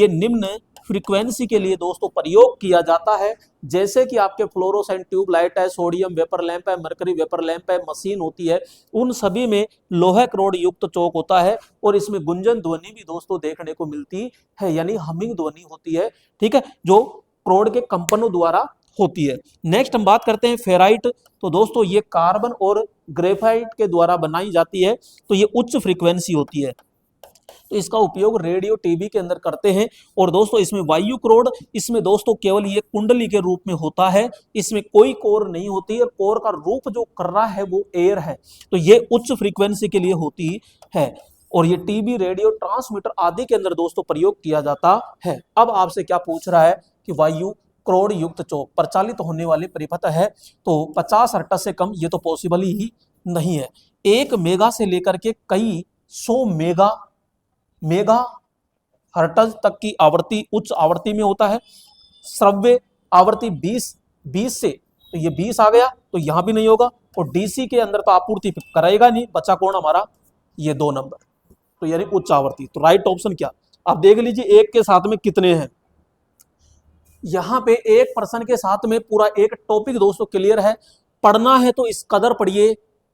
निम्न फ्रीक्वेंसी के लिए दोस्तों प्रयोग किया जाता है। जैसे कि आपके फ्लोरोसेंट ट्यूब लाइट है, सोडियम वेपर लैंप है, मरकरी वेपर लैंप है, मशीन होती है, उन सभी में लोहे क्रोड युक्त चोक होता है। और इसमें गुंजन ध्वनि भी दोस्तों देखने को मिलती है, यानी हमिंग ध्वनि होती है, ठीक है, जो क्रोड के कंपनों द्वारा होती है। नेक्स्ट हम बात करते हैं फेराइट। तो दोस्तों ये कार्बन और ग्रेफाइट के द्वारा बनाई जाती है, तो ये उच्च फ्रीक्वेंसी होती है, तो इसका उपयोग रेडियो टीवी के अंदर करते हैं। और दोस्तों इसमें वायु क्रोड, इसमें दोस्तों केवल ये कुंडली के रूप में होता है, इसमें कोई कोर नहीं होती है, कोर का रूप जो कर रहा है वो एयर है, तो ये उच्च फ्रीक्वेंसी के लिए होती है। और ये टीवी, रेडियो, ट्रांसमीटर आदि के अंदर दोस्तों प्रयोग किया जाता है। अब आपसे क्या पूछ रहा है कि वायु क्रोड युक्त चोक प्रचालित होने वाले परिपथ है, तो 50 हर्ट्ज से कम ये तो पॉसिबल ही नहीं है। 1 मेगा से लेकर के कई 100 मेगा हर्ट्ज तक की आवृत्ति उच्च आवृत्ति में होता है। श्रव्य आवृत्ति 20 से, तो ये 20 आ गया, तो यहां भी नहीं होगा। और डीसी के अंदर तो आपूर्ति करेगा नहीं, बचा कौन हमारा, ये 2 नंबर, तो यानी उच्च आवृत्ति। तो राइट ऑप्शन क्या, आप देख लीजिए एक के साथ में कितने हैं। यहां पे एक पर्सन के साथ में पूरा एक टॉपिक दोस्तों क्लियर है। पढ़ना है तो इस कदर पढ़िए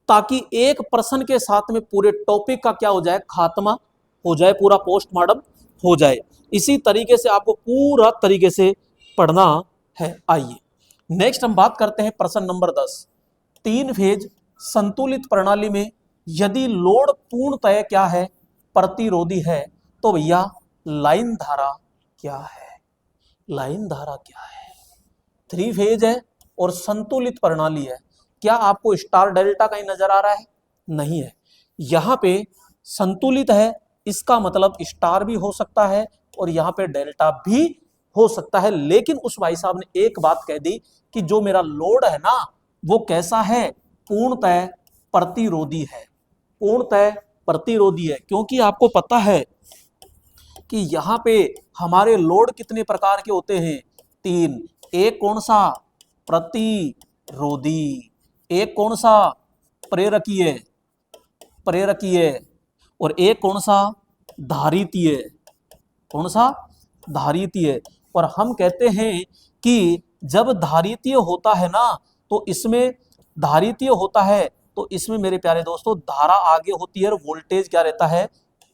ताकि एक प्रश्न के साथ में पूरे टॉपिक का क्या हो जाए, खात्मा हो जाए, पूरा पोस्टमार्टम हो जाए। इसी तरीके से आपको पूरा तरीके से पढ़ना है। आइए नेक्स्ट हम बात करते हैं प्रश्न नंबर 10। 3 फेज संतुलित प्रणाली में यदि लोड पूर्णतः क्या है, प्रतिरोधी है, तो भैया लाइन धारा क्या है, लाइन धारा क्या है। 3 फेज है और संतुलित प्रणाली है। क्या आपको स्टार डेल्टा कहीं नजर आ रहा है? नहीं है। यहां पे संतुलित है, इसका मतलब स्टार भी हो सकता है और यहां पे डेल्टा भी हो सकता है। लेकिन उस भाई साहब ने एक बात कह दी कि जो मेरा लोड है ना, वो कैसा है, पूर्णतः प्रतिरोधी है, पूर्णतः प्रतिरोधी है। क्योंकि आपको पता है कि यहाँ पे हमारे लोड कितने प्रकार के होते हैं, 3। एक कौन सा, प्रतिरोधी, एक कौन सा, प्रेरकीय, प्रेरकीय, और एक कौन सा, धारितीय, कौन सा, धारितीय। और हम कहते हैं कि जब धारितीय होता है ना, तो इसमें धारितीय होता है तो इसमें मेरे प्यारे दोस्तों धारा आगे होती है और वोल्टेज क्या रहता है,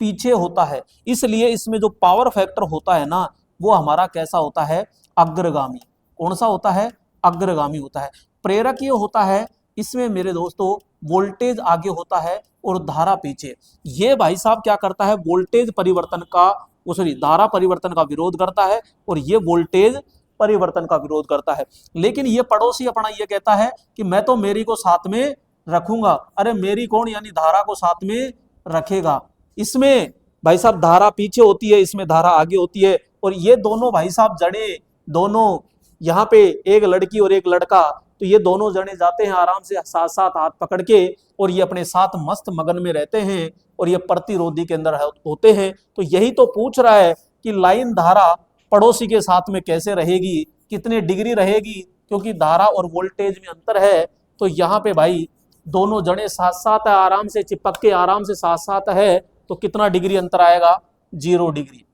पीछे होता है। इसलिए इसमें जो पावर फैक्टर होता है ना, वो हमारा कैसा होता है, अग्रगामी। कौन सा होता है, अग्रगामी होता है। प्रेरकीय होता है, इसमें मेरे दोस्तों वोल्टेज आगे होता है और धारा पीछे। ये भाई साहब क्या करता है, वोल्टेज परिवर्तन का, सॉरी धारा परिवर्तन का विरोध करता है और ये वोल्टेज परिवर्तन का विरोध करता है। लेकिन ये पड़ोसी अपना ये कहता है कि मैं तो मेरी को साथ में रखूंगा। अरे मेरी कौन, यानी धारा को साथ में रखेगा। इसमें भाई साहब धारा पीछे होती है, इसमें धारा आगे होती है। और ये दोनों भाई साहब जड़े, दोनों यहाँ पे एक लड़की और एक लड़का, तो ये दोनों जने जाते हैं आराम से साथ साथ हाथ पकड़ के, और ये अपने साथ मस्त मगन में रहते हैं और ये प्रतिरोधी के अंदर होते हैं। तो यही तो पूछ रहा है कि लाइन धारा पड़ोसी के साथ में कैसे रहेगी, कितने डिग्री रहेगी, क्योंकि धारा और वोल्टेज में अंतर है। तो यहाँ पे भाई दोनों जने साथ साथ है, आराम से चिपक के आराम से साथ साथ है, तो कितना डिग्री अंतर आएगा, 0 डिग्री।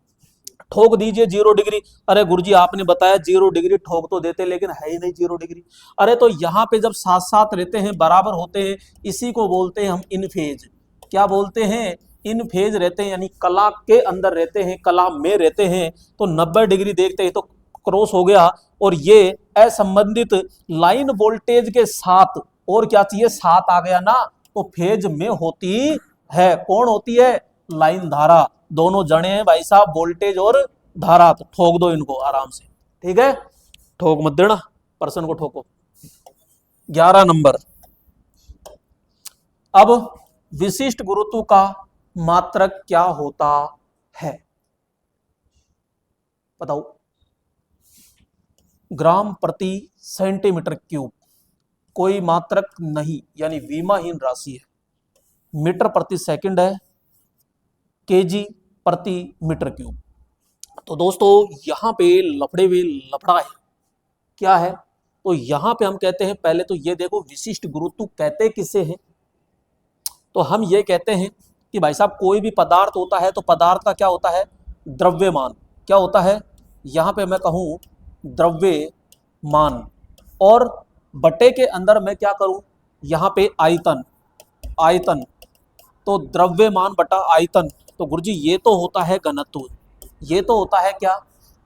ठोक दीजिए 0 डिग्री। अरे गुरुजी आपने बताया 0 डिग्री ठोक तो देते, लेकिन है ही नहीं 0 डिग्री। अरे तो यहाँ पे जब साथ साथ रहते हैं, बराबर होते हैं, इसी को बोलते हैं हम इन फेज। क्या बोलते हैं, इन फेज रहते हैं, यानी कला के अंदर रहते हैं, कला में रहते हैं। तो 90 डिग्री देखते हैं तो क्रॉस हो गया, और ये असंबंधित लाइन वोल्टेज के साथ और क्या चाहिए, साथ आ गया ना, तो फेज में होती है, कौन होती है, लाइन धारा। दोनों जने हैं भाई साहब, वोल्टेज और धारा। तो ठोक दो इनको आराम से, ठीक है, ठोक मत देना, पर्सन को ठोको। 11 नंबर। अब विशिष्ट गुरुत्व का मात्रक क्या होता है, बताओ। ग्राम प्रति सेंटीमीटर क्यूब, कोई मात्रक नहीं, यानी विमाहीन राशि है। मीटर प्रति सेकंड है, केजी प्रति मीटर क्यूब। तो दोस्तों यहां पे लफड़े हुए लफड़ा है, क्या है, तो यहां पे हम कहते हैं, पहले तो ये देखो विशिष्ट गुरुत्व कहते किसे हैं, तो हम ये कहते हैं कि भाई साहब कोई भी पदार्थ होता है तो पदार्थ का क्या होता है, द्रव्यमान। क्या होता है, यहां पे मैं कहूं द्रव्यमान, और बटे के अंदर मैं क्या करूं, यहां पे आयतन, आयतन, तो द्रव्यमान बटा आयतन। तो गुरुजी ये तो होता है घनत्व, ये तो होता है क्या,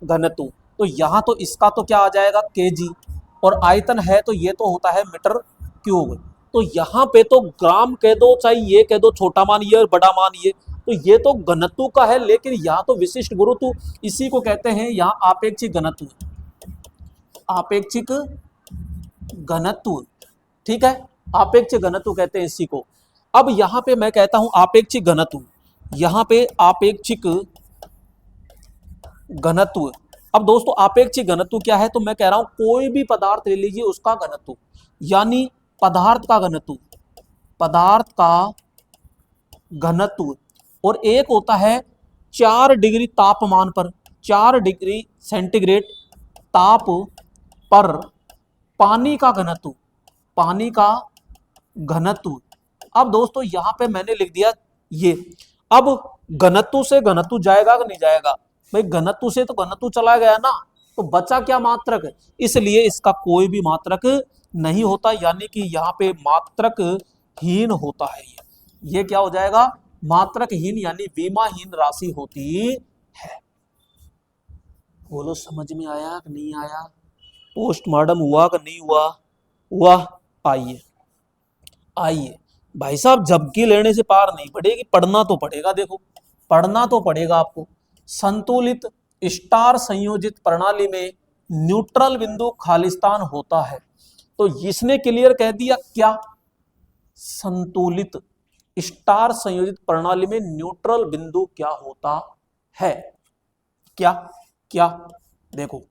घनत्व। तो यहां तो इसका तो क्या आ जाएगा, केजी, और आयतन है तो ये तो होता है मीटर क्यूब। तो यहाँ पे तो ग्राम कह दो, चाहे ये कह दो, छोटा मान ये और बड़ा मान ये, तो ये तो घनत्व का है। लेकिन यहाँ तो विशिष्ट गुरुत्व, इसी को कहते हैं यहाँ आपेक्षिक घनत्व, आपेक्षिक घनत्व, ठीक है, आपेक्षिक घनत्व कहते हैं इसी को। अब यहाँ पे मैं कहता हूं आपेक्षिक घनत्व, यहाँ पे आपेक्षिक घनत्व। अब दोस्तों आपेक्षिक घनत्व क्या है, तो मैं कह रहा हूं कोई भी पदार्थ ले लीजिए उसका घनत्व, यानी पदार्थ का घनत्व, पदार्थ का घनत्व। और एक होता है 4 डिग्री तापमान पर, 4 डिग्री सेंटीग्रेड ताप पर पानी का घनत्व, पानी का घनत्व। अब दोस्तों यहां पे मैंने लिख दिया ये। अब घनत्व से घनत्व जाएगा कि नहीं जाएगा, भाई घनत्व से तो घनत्व चला गया ना, तो बचा क्या, मात्रक। इसलिए इसका कोई भी मात्रक नहीं होता, यानी कि यहाँ पे मात्रक हीन होता है। ये क्या हो जाएगा? मात्रकहीन यानी विमाहीन राशि होती है। बोलो समझ में आया कि नहीं आया? पोस्टमार्टम हुआ कि नहीं हुआ? हुआ। आइए आइए भाई साहब, झपकी लेने से पार नहीं पड़ेगी, पढ़ना तो पड़ेगा। देखो पढ़ना तो पड़ेगा आपको। संतुलित स्टार संयोजित प्रणाली में न्यूट्रल बिंदु खालिस्तान होता है। तो इसने क्लियर कह दिया क्या? संतुलित स्टार संयोजित प्रणाली में न्यूट्रल बिंदु क्या होता है? क्या क्या? देखो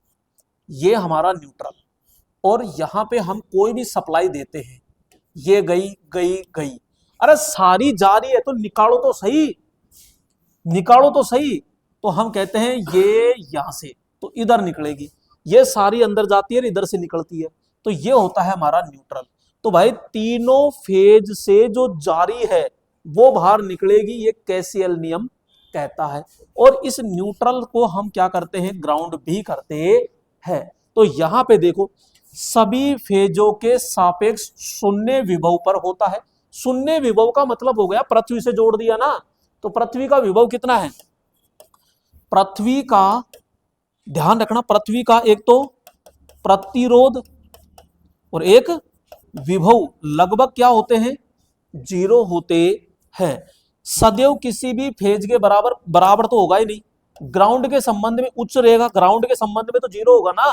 ये हमारा न्यूट्रल, और यहां पे हम कोई भी सप्लाई देते हैं, ये गई गई गई, अरे सारी जा रही है तो निकालो तो सही, निकालो तो सही। तो हम कहते हैं ये यहां से तो इधर निकलेगी, ये सारी अंदर जाती है, इधर से निकलती है, तो ये होता है हमारा न्यूट्रल। तो भाई तीनों फेज से जो जारी है वो बाहर निकलेगी, ये कैसियल नियम कहता है। और इस न्यूट्रल को हम क्या करते हैं? ग्राउंड भी करते हैं। तो यहां पे देखो सभी फेजों के सापेक्ष शून्य विभव पर होता है। शून्य विभव का मतलब हो गया पृथ्वी से जोड़ दिया ना, तो पृथ्वी का विभव कितना है? पृथ्वी का ध्यान रखना, पृथ्वी का एक तो प्रतिरोध और एक विभव लगभग क्या होते हैं? जीरो होते हैं। सदैव किसी भी फेज के बराबर बराबर तो होगा ही नहीं, ग्राउंड के संबंध में उच्च रहेगा, ग्राउंड के संबंध में तो जीरो होगा ना।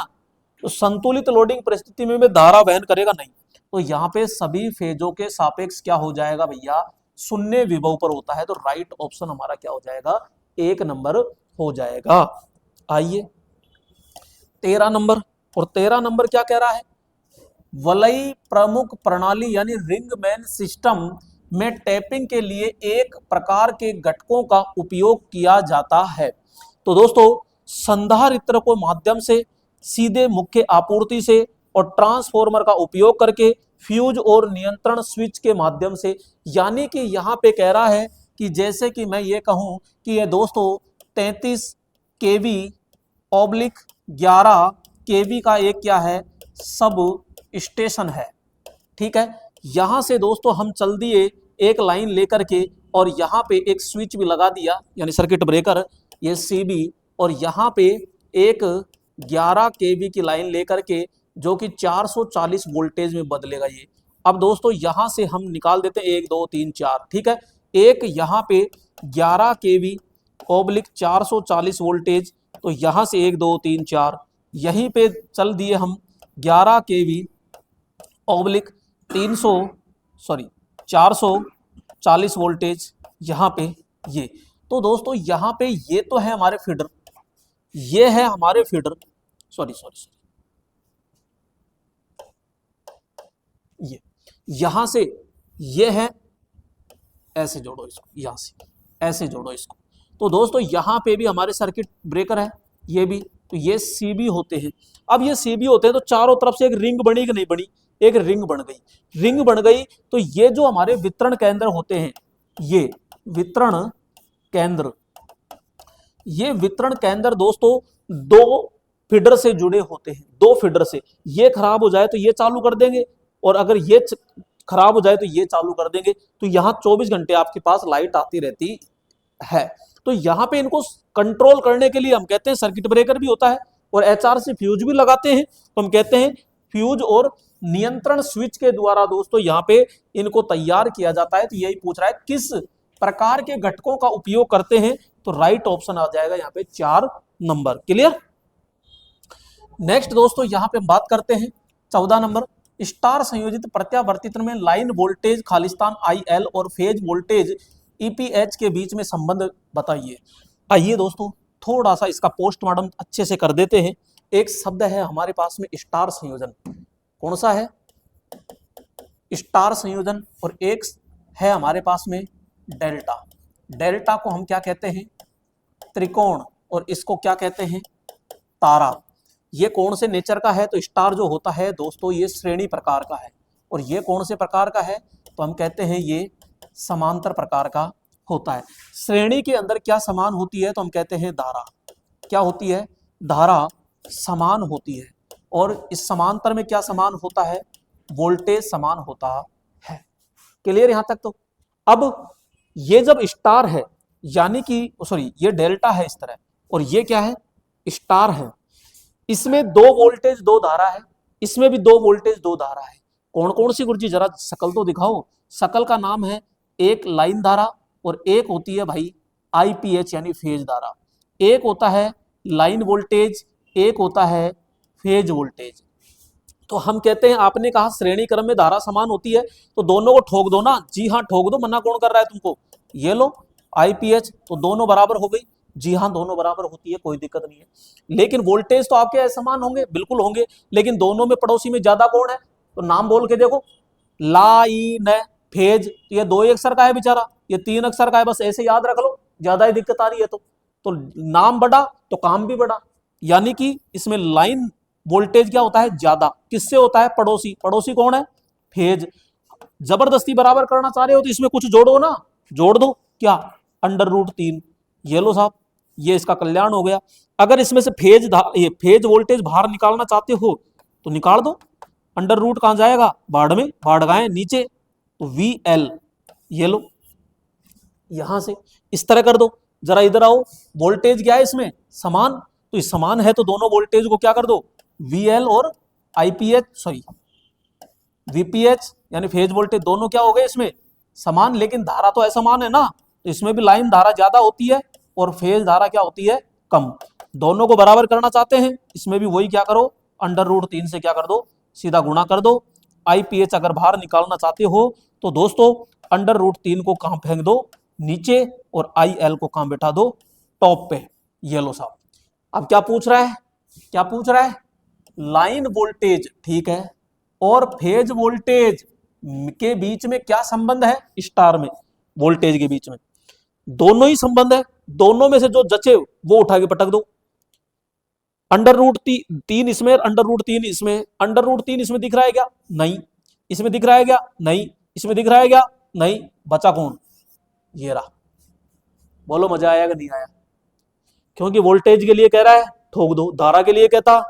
तो संतुलित लोडिंग परिस्थिति में धारा वहन करेगा नहीं। तो यहाँ पे सभी फेजों के सापेक्ष क्या हो जाएगा भैया? शून्य विभव पर होता है। तो राइट ऑप्शन हमारा क्या हो जाएगा? 1 नंबर हो जाएगा। आइए 13 नंबर, और 13 नंबर क्या कह रहा है? वलय प्रमुख प्रणाली यानी रिंगमैन सिस्टम में टैपिंग के लिए एक प्रकार के घटकों का उपयोग किया जाता है। तो दोस्तों संधारित्र को माध्यम से, सीधे मुख्य आपूर्ति से और ट्रांसफॉर्मर का उपयोग करके, फ्यूज और नियंत्रण स्विच के माध्यम से। यानी कि यहाँ पे कह रहा है कि जैसे कि मैं ये कहूँ कि ये दोस्तों 33 केवी ऑब्लिक 11 केवी का एक क्या है? सब स्टेशन है। ठीक है, यहां से दोस्तों हम चल दिए एक लाइन लेकर के, और यहां पे एक स्विच भी लगा दिया यानी सर्किट ब्रेकर, ये सीबी, और यहां पे एक 11 केवी की लाइन लेकर के जो कि 440 वोल्टेज में बदलेगा ये। अब दोस्तों यहां से हम निकाल देते हैं 1 2 3 4। ठीक है, एक यहां पे 11 केवी ऑब्लिक 440 वोल्टेज, तो यहां से 1 2 3 4, यहीं पे चल दिए हम 11 केवी ऑब्लिक 440 वोल्टेज यहां पे ये। तो दोस्तों यहां पे ये तो है हमारे फीडर, ये है हमारे फीडर, सॉरी, ये यहां से ये है, ऐसे जोड़ो इसको, यहां से ऐसे जोड़ो इसको। तो दोस्तों यहां पे भी हमारे सर्किट ब्रेकर है, ये भी, तो ये सीबी होते हैं। अब ये सीबी होते हैं तो चारों तरफ से एक रिंग बनी कि नहीं बनी? एक रिंग बन गई, रिंग बन गई। तो ये जो हमारे वितरण केंद्र होते हैं, ये वितरण केंद्र, ये वितरण केंद्र दोस्तों 2 फीडर से जुड़े होते हैं, 2 फीडर से। ये खराब हो जाए तो ये चालू कर देंगे, और अगर ये खराब हो जाए तो ये चालू कर देंगे। तो यहाँ 24 घंटे आपके पास लाइट आती रहती है। तो यहाँ पे इनको कंट्रोल करने के लिए हम कहते हैं सर्किट ब्रेकर भी होता है, और एचआर से फ्यूज भी लगाते हैं, तो हम कहते हैं फ्यूज और नियंत्रण स्विच के द्वारा दोस्तों यहाँ पे इनको तैयार किया जाता है। तो यही पूछ रहा है किस प्रकार के घटकों का उपयोग करते हैं, तो राइट ऑप्शन आ जाएगा यहाँ पे 4 नंबर। क्लियर? नेक्स्ट दोस्तों यहाँ पे हम बात करते हैं 14 नंबर, स्टार संयोजित प्रत्यावर्तित में लाइन वोल्टेज खालिस्तान IL और फेज वोल्टेज EPH के बीच में संबंध बताइए। आइए दोस्तों थोड़ा सा इसका पोस्टमार्टम अच्छे से कर देते हैं। एक शब्द है हमारे पास में स्टार संयोजन, कौन सा है? स्टार संयोजन। और एक है हमारे पास में डेल्टा। डेल्टा को हम क्या कहते हैं? त्रिकोण। और इसको क्या कहते हैं? तारा। ये कौन से नेचर का है? तो स्टार जो होता है दोस्तों ये श्रेणी प्रकार का है, और ये कौन से प्रकार का है? तो हम कहते हैं ये समांतर प्रकार का होता है। श्रेणी के अंदर क्या समान होती है? तो हम कहते हैं धारा। क्या होती है? धारा समान होती है। और इस समांतर में क्या समान होता है? वोल्टेज समान होता है। क्लियर यहां तक? तो अब ये जब स्टार है यानी कि सॉरी ये डेल्टा है इस तरह, और ये क्या है, स्टार है, इसमें 2 वोल्टेज 2 धारा है, इसमें भी 2 वोल्टेज 2 धारा है। कौन कौन सी गुरुजी, जरा शकल तो दिखाओ। शकल का नाम है एक लाइन धारा और एक होती है भाई आईपीएच यानी फेज धारा। एक होता है लाइन वोल्टेज, एक होता है फेज वोल्टेज। तो हम कहते हैं, आपने कहा श्रेणी क्रम में धारा समान होती है तो दोनों को ठोक दो ना। जी हाँ ठोक दो, मना कौन कर रहा है तुमको। ये लो आईपीएच, तो दोनों बराबर हो गई। जी हाँ दोनों बराबर होती है, कोई दिक्कत नहीं है। लेकिन वोल्टेज तो आपके असमान होंगे, बिल्कुल होंगे, लेकिन दोनों में पड़ोसी में ज्यादा कौन है, तो नाम बोल के देखो। लाइन फेज, तो ये 2 अक्षर का है बेचारा, ये 3 अक्षर का है, बस ऐसे याद रख लो, ज्यादा ही दिक्कत आ रही है तो नाम बड़ा तो काम भी बड़ा। यानी कि इसमें लाइन वोल्टेज क्या होता है, ज्यादा, किससे होता है, पड़ोसी। पड़ोसी कौन है, फेज। जबरदस्ती बराबर करना चाह रहे हो तो इसमें कुछ जोड़ो ना, जोड़ दो, क्या, √3। ये लो साहब, ये इसका कल्याण हो गया। अगर इसमें से ये फेज वोल्टेज बाहर निकालना चाहते हो तो निकाल दो। √, कहां जाएगा, बाढ़ में, बाढ़ गए नीचे, तो VL, ये लो यहां से इस तरह कर दो। जरा इधर आओ, वोल्टेज क्या है इसमें, समान, तो इस समान है तो दोनों वोल्टेज को क्या कर दो, VL और IPH सॉरी VPH यानी फेज वोल्टेज, दोनों क्या हो गए इसमें समान, लेकिन धारा तो असमान है ना, तो इसमें भी लाइन धारा ज्यादा होती है और फेज धारा क्या होती है, कम। दोनों को बराबर करना चाहते हैं, इसमें भी वही क्या करो, √3 से क्या कर दो, सीधा गुणा कर दो। IPH अगर बाहर निकालना चाहते हो तो दोस्तों √3 को कहां फेंक दो, नीचे, और IL को कहां बैठा दो, टॉप पे। ये लो साहब, अब क्या पूछ रहा है, क्या पूछ रहा है, लाइन वोल्टेज, ठीक है, और फेज वोल्टेज के बीच में क्या संबंध है, स्टार में वोल्टेज के बीच में दोनों ही संबंध है। दोनों में से जो जचे वो उठा के पटक दो। √3 इसमें, √3 इसमें, √3 इसमें दिख रहा है क्या, नहीं। इसमें दिख रहा है क्या, नहीं। इसमें दिख रहा है क्या, नहीं। बचा कौन, ये रहा। बोलो मजा आया कि नहीं आया, क्योंकि वोल्टेज के लिए कह रहा है ठोक दो, धारा के लिए कहता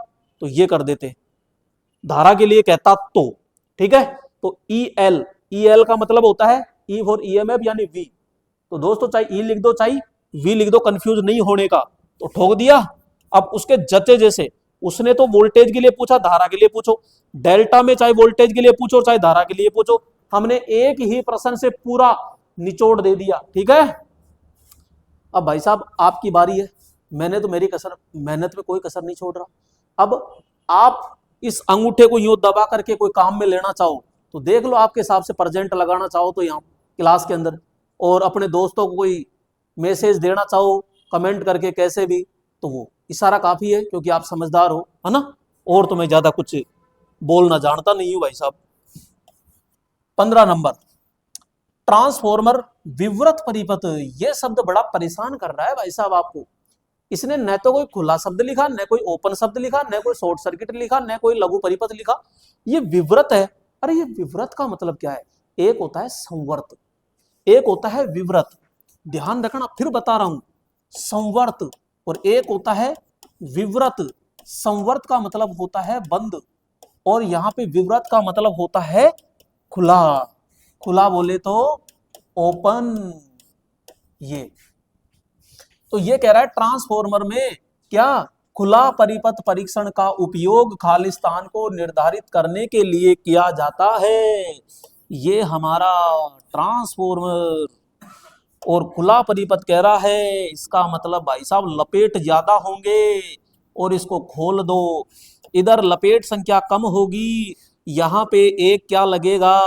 तो ये कर देते, धारा के लिए कहता तो, ठीक है। तो EL का मतलब होता है E फॉर EMF यानी V। तो दोस्तों चाहे E लिख दो चाहे V लिख दो, कंफ्यूज नहीं होने का, तो ठोक दिया। अब उसके जते जैसे, उसने तो वोल्टेज के लिए पूछा, धारा के लिए पूछो, डेल्टा में चाहे वोल्टेज के लिए पूछो चाहे धारा के लिए पूछो, हमने एक ही प्रश्न से पूरा निचोड़ दे दिया, ठीक है। अब भाई साहब आपकी बारी है, मैंने तो मेरी कसर, मेहनत में कोई कसर नहीं छोड़ रहा। अब आप इस अंगूठे को यूं दबा करके कोई काम में लेना चाहो तो देख लो, आपके हिसाब से प्रेजेंट लगाना चाहो तो यहाँ क्लास के अंदर, और अपने दोस्तों को कोई मैसेज देना चाहो कमेंट करके कैसे भी, तो वो इशारा काफी है, क्योंकि आप समझदार हो, है ना। और तो मैं ज्यादा कुछ बोलना जानता नहीं हूं भाई साहब। 15 नंबर, ट्रांसफॉर्मर विवृत परिपथ। ये शब्द बड़ा परेशान कर रहा है भाई साहब आपको। इसने न तो कोई खुला शब्द लिखा, न कोई ओपन शब्द लिखा, न कोई शॉर्ट सर्किट लिखा, न कोई लघु परिपथ लिखा, ये विवृत है। अरे ये विवृत का मतलब क्या है, एक होता है संवर्त, एक होता है विवृत, ध्यान रखना, फिर बता रहा हूं, संवर्त और एक होता है विवृत। संवर्त का मतलब होता है बंद, और यहां पे विवृत का मतलब होता है खुला। खुला बोले तो ओपन। ये तो ये कह रहा है ट्रांसफॉर्मर में क्या, खुला परिपथ परीक्षण का उपयोग खालिस्तान को निर्धारित करने के लिए किया जाता है। ये हमारा ट्रांसफॉर्मर, और खुला परिपथ कह रहा है, इसका मतलब भाई साहब लपेट ज्यादा होंगे, और इसको खोल दो, इधर लपेट संख्या कम होगी, यहां पे एक क्या लगेगा,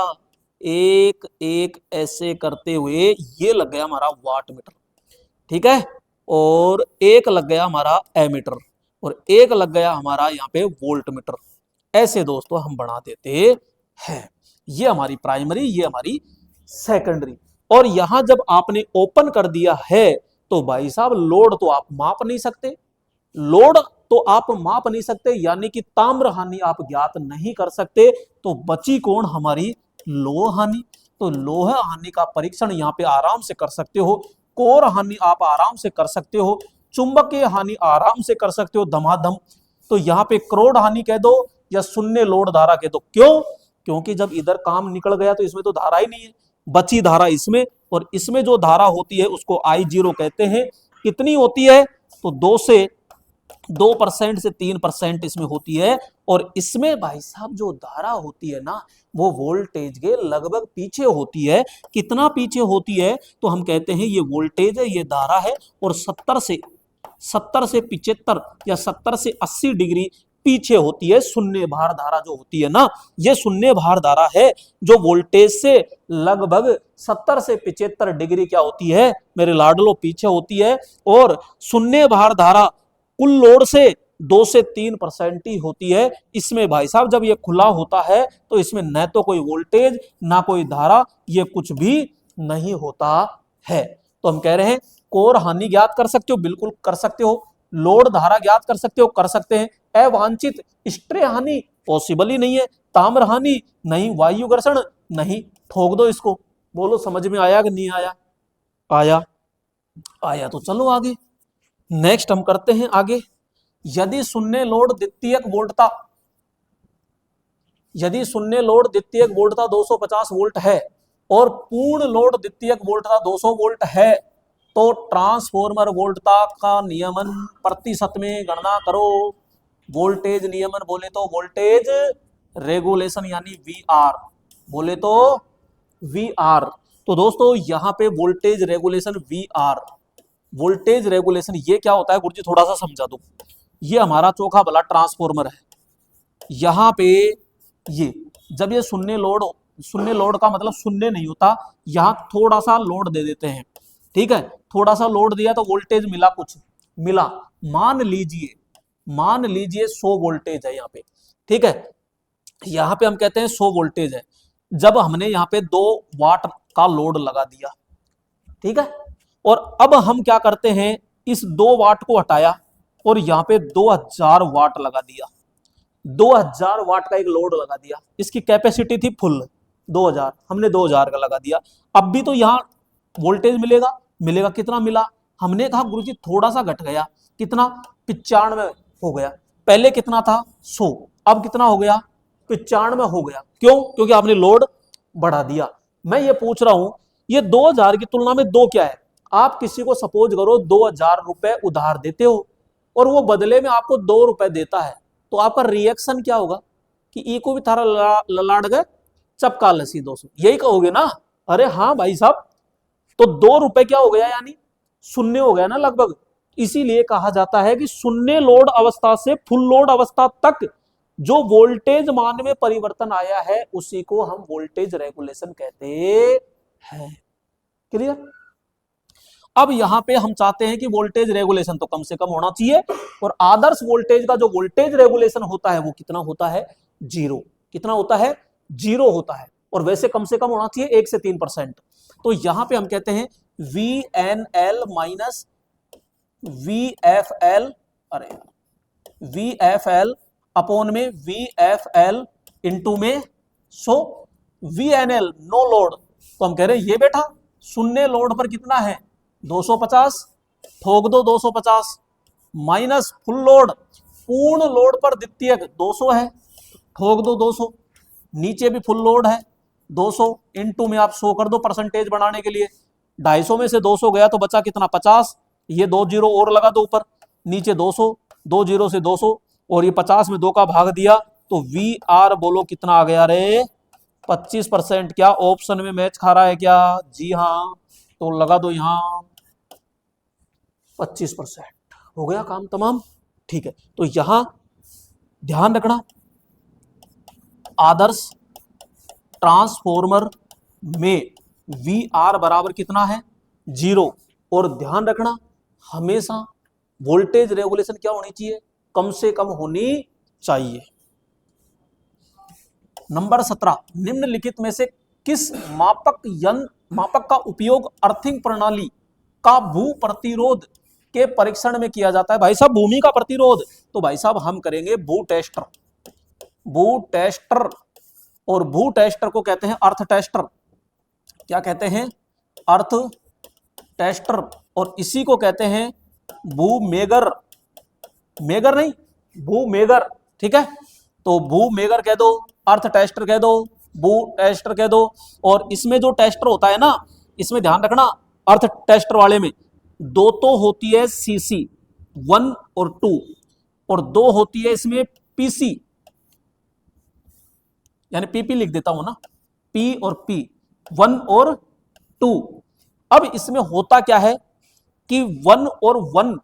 एक एक ऐसे करते हुए ये लग गया हमारा वाट मीटर, ठीक है, और एक लग गया हमारा एमीटर, और एक लग गया हमारा यहाँ पे वोल्ट मीटर। ऐसे दोस्तों हम बना देते हैं। ये हमारी प्राइमरी, ये हमारी सेकेंडरी। और यहां जब आपने ओपन कर दिया है तो भाई साहब लोड तो आप माप नहीं सकते, लोड तो आप माप नहीं सकते, यानी कि ताम्र हानि आप ज्ञात नहीं कर सकते। तो बची कौन, हमारी लोह हानि। तो लोह हानि का परीक्षण यहाँ पे आराम से कर सकते हो, कोर हानि आप आराम से कर सकते हो, चुंबकीय हानि आराम से कर सकते हो धमाधम। तो यहाँ पे करोड़ हानि कह दो या शून्य लोड धारा कह दो। क्यों, क्योंकि जब इधर काम निकल गया तो इसमें तो धारा ही नहीं है, बची धारा इसमें, और इसमें जो धारा होती है उसको I0 कहते हैं। कितनी होती है? तो 2% से 3% इसमें होती है। और इसमें भाई साहब जो धारा होती है ना, वो वोल्टेज के लगभग पीछे होती है। कितना पीछे होती है? तो हम कहते हैं ये वोल्टेज है, ये धारा है, और 70 से 75 या 70 से 80 डिग्री पीछे होती है शून्य भार धारा जो होती है ना। ये शून्य भार धारा है जो वोल्टेज से लगभग 70 से 75 डिग्री क्या होती है मेरे लाडलो, पीछे होती है। और शून्य भार धारा कुल लोड से 2 से 3% ही होती है। इसमें भाई साहब जब ये खुला होता है तो इसमें न तो कोई वोल्टेज ना कोई धारा, ये कुछ भी नहीं होता है। तो हम कह रहे हैं कोर हानि ज्ञात कर सकते हो, बिल्कुल कर सकते हो। लोड धारा ज्ञात कर सकते हो, कर सकते हैं। अवांछित स्ट्रे हानि पॉसिबल ही नहीं है। ताम्र हानि नहीं, वायु घर्षण नहीं। ठोक दो इसको, बोलो समझ में आया कि नहीं आया? आया, आया तो चलो आगे। नेक्स्ट हम करते हैं आगे। यदि शून्य लोड द्वितीयक वोल्टता, यदि शून्य लोड द्वितीयक वोल्टता 250 वोल्ट है और पूर्ण लोड द्वितीयक वोल्टता 200 वोल्ट है, तो ट्रांसफॉर्मर वोल्टता का नियमन प्रतिशत में गणना करो। वोल्टेज नियमन बोले तो वोल्टेज रेगुलेशन यानी VR, बोले तो VR। तो दोस्तों यहां पे voltage regulation VR, voltage regulation ये क्या होता है गुरुजी थोड़ा सा समझा दो। ये हमारा चोखा भला ट्रांसफॉर्मर है। यहाँ पे ये जब ये शून्य लोड का मतलब शून्य नहीं होता, यहाँ थोड़ा सा लोड दे देते हैं, ठीक है। थोड़ा सा लोड दिया तो वोल्टेज मिला, कुछ मिला। मान लीजिए 100 वोल्टेज है यहाँ पे, ठीक है। यहाँ पे हम कहते हैं 100 वोल्टेज है। जब हमने यहाँ पे 2 वाट का लोड लगा दिया, ठीक है, और अब हम क्या करते हैं, इस 2 वाट को हटाया और यहाँ पे 2000 वाट लगा दिया। 2000 वाट का एक लोड लगा दिया, इसकी कैपेसिटी थी फुल 2000, हमने 2000 का लगा दिया। अब भी तो यहाँ वोल्टेज मिलेगा। कितना मिला? हमने कहा गुरुजी थोड़ा सा घट गया, कितना? 95 हो गया। पहले कितना था? 100, अब कितना हो गया? 95 हो गया। क्यों? क्योंकि आपने लोड बढ़ा दिया। मैं ये पूछ रहा हूं, ये 2000 की तुलना में 2 क्या है? आप किसी को सपोज करो 2000 रुपए उधार देते हो और वो बदले में आपको 2 रुपए देता है, तो आपका रिएक्शन क्या होगा कि ई को भी थारा ललाड़ गए चपका लसी 200, यही कहोगे ना? अरे हाँ भाई साहब, तो 2 रुपए क्या हो गया, यानी शून्य हो गया ना लगभग। इसीलिए कहा जाता है कि शून्य लोड अवस्था से फुल लोड अवस्था तक जो वोल्टेज मान में परिवर्तन आया है उसी को हम वोल्टेज रेगुलेशन कहते हैं। क्लियर? अब यहां पे हम चाहते हैं कि वोल्टेज रेगुलेशन तो कम से कम होना चाहिए, और आदर्श वोल्टेज का जो वोल्टेज रेगुलेशन होता है वो कितना होता है? 0। कितना होता है? 0 होता है। और वैसे कम से कम होना चाहिए 1 से 3%। तो यहां पे हम कहते हैं VNL माइनस VFL, अरे VFL अपॉन में VFL इंटू में 100 VNL नो लोड। तो हम कह रहे हैं ये बेटा शून्य लोड पर कितना है? 250, ठोक दो 250, माइनस फुल लोड, पूर्ण लोड पर द्वितीयक 200 है, ठोक दो 200, नीचे भी फुल लोड है 200, इनटू में आप 100 कर दो परसेंटेज बनाने के लिए। 250 में से 200 गया तो बचा कितना? 50। ये 2 जीरो और लगा दो ऊपर, नीचे 200, 2 जीरो से 200, और ये 50 में 2 का भाग दिया तो VR बोलो कितना आ गया रे? 25%। क्या ऑप्शन में मैच खा रहा है क्या? जी हाँ, तो लगा दो यहां 25%। हो गया काम तमाम, ठीक है। तो यहां ध्यान रखना, आदर्श ट्रांसफॉर्मर में VR बराबर कितना है? 0। और ध्यान रखना हमेशा वोल्टेज रेगुलेशन क्या होनी चाहिए? कम से कम होनी चाहिए। नंबर 17, निम्नलिखित में से किस मापक का उपयोग अर्थिंग प्रणाली का भू प्रतिरोध के परीक्षण में किया जाता है? भाई साहब भूमि का प्रतिरोध, तो भाई साहब हम करेंगे भू टेस्टर। और भू टेस्टर को कहते हैं अर्थ टेस्टर। क्या कहते हैं? अर्थ टेस्टर। और इसी को कहते हैं भूमेगर, भूमेगर, ठीक है। तो भूमेगर कह दो, अर्थ टेस्टर कह दो, बू टेस्टर कह दो। और इसमें जो टेस्टर होता है ना, इसमें ध्यान रखना, अर्थ टेस्टर वाले में दो तो होती है सीसी 1 और 2, और दो होती है इसमें पीसी, यानी पीपी लिख देता हूं ना, पी और पी, 1 और 2। अब इसमें होता क्या है कि 1 और 1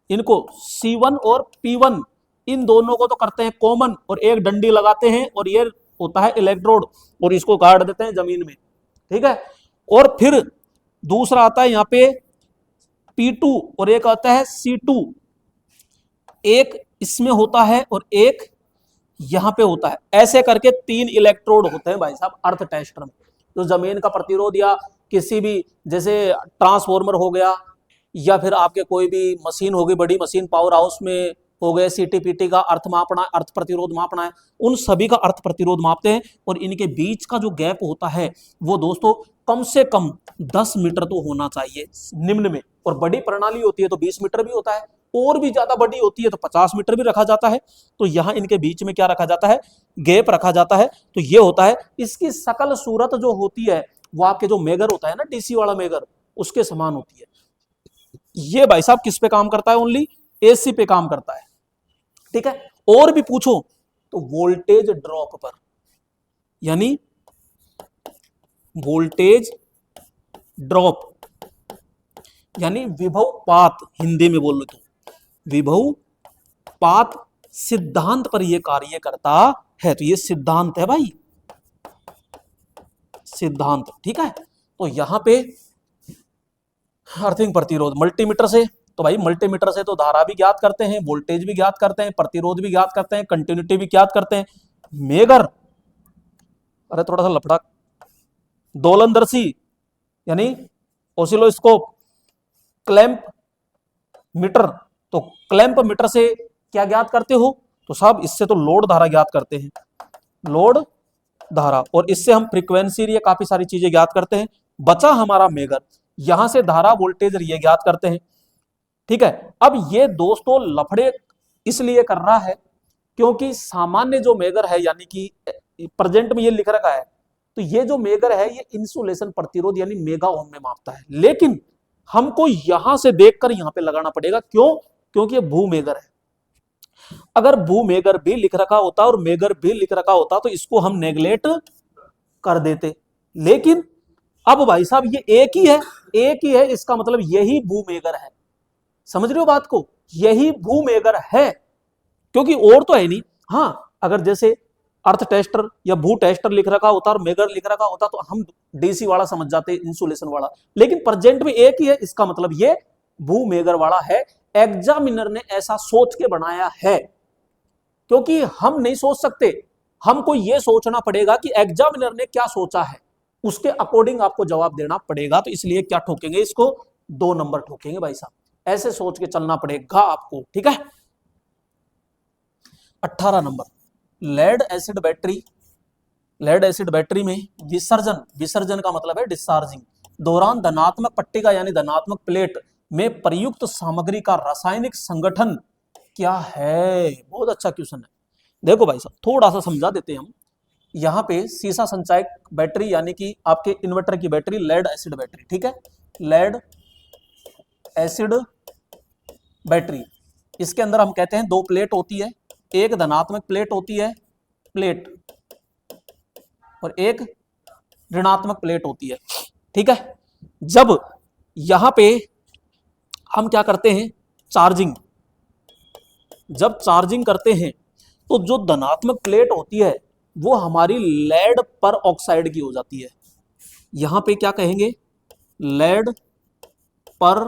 इनको C1 और P1 इन दोनों को तो करते हैं कॉमन, और एक डंडी लगाते हैं, और ये होता है इलेक्ट्रोड, और इसको गाड़ देते हैं जमीन में, ठीक है। और फिर दूसरा आता है यहाँ पे P2 और एक आता है C2, एक इसमें होता है और एक यहां पे होता है। ऐसे करके 3 इलेक्ट्रोड होते हैं भाई साहब अर्थ टेस्टर में, जो जमीन का प्रतिरोध या किसी भी जैसे ट्रांसफॉर्मर हो गया, या फिर आपके कोई भी मशीन होगी, बड़ी मशीन पावर हाउस में हो गए, सीटीपीटी का अर्थ मापना, अर्थ प्रतिरोध मापना है, उन सभी का अर्थ प्रतिरोध मापते हैं। और इनके बीच का जो गैप होता है वो दोस्तों कम से कम 10 मीटर तो होना चाहिए निम्न में, और बड़ी प्रणाली होती है तो 20 मीटर भी होता है, और भी ज्यादा बड़ी होती है तो 50 मीटर भी रखा जाता है। तो यहां इनके बीच में क्या रखा जाता है, गैप रखा जाता है। तो ये होता है, इसकी सकल सूरत जो होती है वो आपके जो मेगर होता है ना, डीसी वाला मेगर, उसके समान होती है। ये भाई साहब किस पे काम करता है, ओनली एसी पे काम करता है, ठीक है। और भी पूछो तो वोल्टेज ड्रॉप पर, यानी वोल्टेज ड्रॉप यानी विभवपात, हिंदी में बोलो तो विभवपात सिद्धांत पर यह कार्य करता है। तो ये सिद्धांत है भाई, सिद्धांत, ठीक है। तो यहां पे अर्थिंग प्रतिरोध मल्टीमीटर से, तो भाई मल्टीमीटर से तो धारा भी ज्ञात करते हैं, वोल्टेज भी ज्ञात करते हैं, प्रतिरोध भी ज्ञात करते हैं, कंटिन्यूटी भी ज्ञात करते हैं। मेगर, अरे थोड़ा सा लफड़ा, दोलनदर्शी यानी ऑसिलोस्कोप, क्लैंप मीटर, तो क्लैंप मीटर से क्या ज्ञात करते हो, तो साहब इससे तो लोड धारा ज्ञात करते हैं, लोड धारा, और इससे हम फ्रीक्वेंसी ये काफी सारी चीजें ज्ञात करते हैं। बचा हमारा मेगर, यहां से धारा वोल्टेज ये ज्ञात करते हैं, ठीक है। अब ये दोस्तों लफड़े इसलिए कर रहा है क्योंकि सामान्य जो मेगर है, यानी कि प्रेजेंट में ये लिख रखा है, तो ये जो मेगर है ये इंसुलेशन प्रतिरोध यानी मेगा ओम में मापता है, लेकिन हमको यहां से देखकर यहां पे लगाना पड़ेगा। क्यों? क्योंकि ये भू मेगर है। अगर भू मेगर भी लिख रखा होता और मेगर भी लिख रखा होता तो इसको हम नेगलेक्ट कर देते, लेकिन अब भाई साहब ये एक ही है, एक ही है, इसका मतलब यही भू मेगर है। समझ रहे हो बात को, यही भू मेगर है, क्योंकि और तो है नहीं। हाँ, अगर जैसे अर्थ टेस्टर या भू टेस्टर लिख रखा होता और मेगर लिख रखा होता तो हम डीसी वाला समझ जाते, इंसुलेशन वाला, लेकिन प्रेजेंट में एक ही है, इसका मतलब ये भू मेगर वाला है। एग्जामिनर ने ऐसा सोच के बनाया है, क्योंकि हम नहीं सोच सकते, हमको यह सोचना पड़ेगा कि एग्जामिनर ने क्या सोचा है, उसके अकॉर्डिंग आपको जवाब देना पड़ेगा। तो इसलिए क्या ठोकेंगे, इसको 2 नंबर ठोकेंगे भाई साहब, ऐसे सोच के चलना पड़ेगा आपको, ठीक है। 18 number, lead acid battery. Lead acid battery में विसर्जन, विसर्जन का मतलब है डिस्चार्जिंग, दौरान धनात्मक पट्टिका यानी धनात्मक प्लेट में प्रयुक्त सामग्री का रासायनिक संगठन क्या है। बहुत अच्छा क्वेश्चन है। देखो भाई साहब थोड़ा सा समझा देते हैं हम। यहाँ पे सीसा संचायक बैटरी यानी कि आपके इन्वर्टर की बैटरी, लेड एसिड बैटरी, ठीक है, लेड एसिड बैटरी, इसके अंदर हम कहते हैं 2 प्लेट होती है, एक धनात्मक प्लेट होती है, प्लेट, और एक ऋणात्मक प्लेट होती है, ठीक है। जब यहां पे हम क्या करते हैं, चार्जिंग, जब चार्जिंग करते हैं तो जो धनात्मक प्लेट होती है वो हमारी लेड पर ऑक्साइड की हो जाती है। यहां पे क्या कहेंगे, लेड पर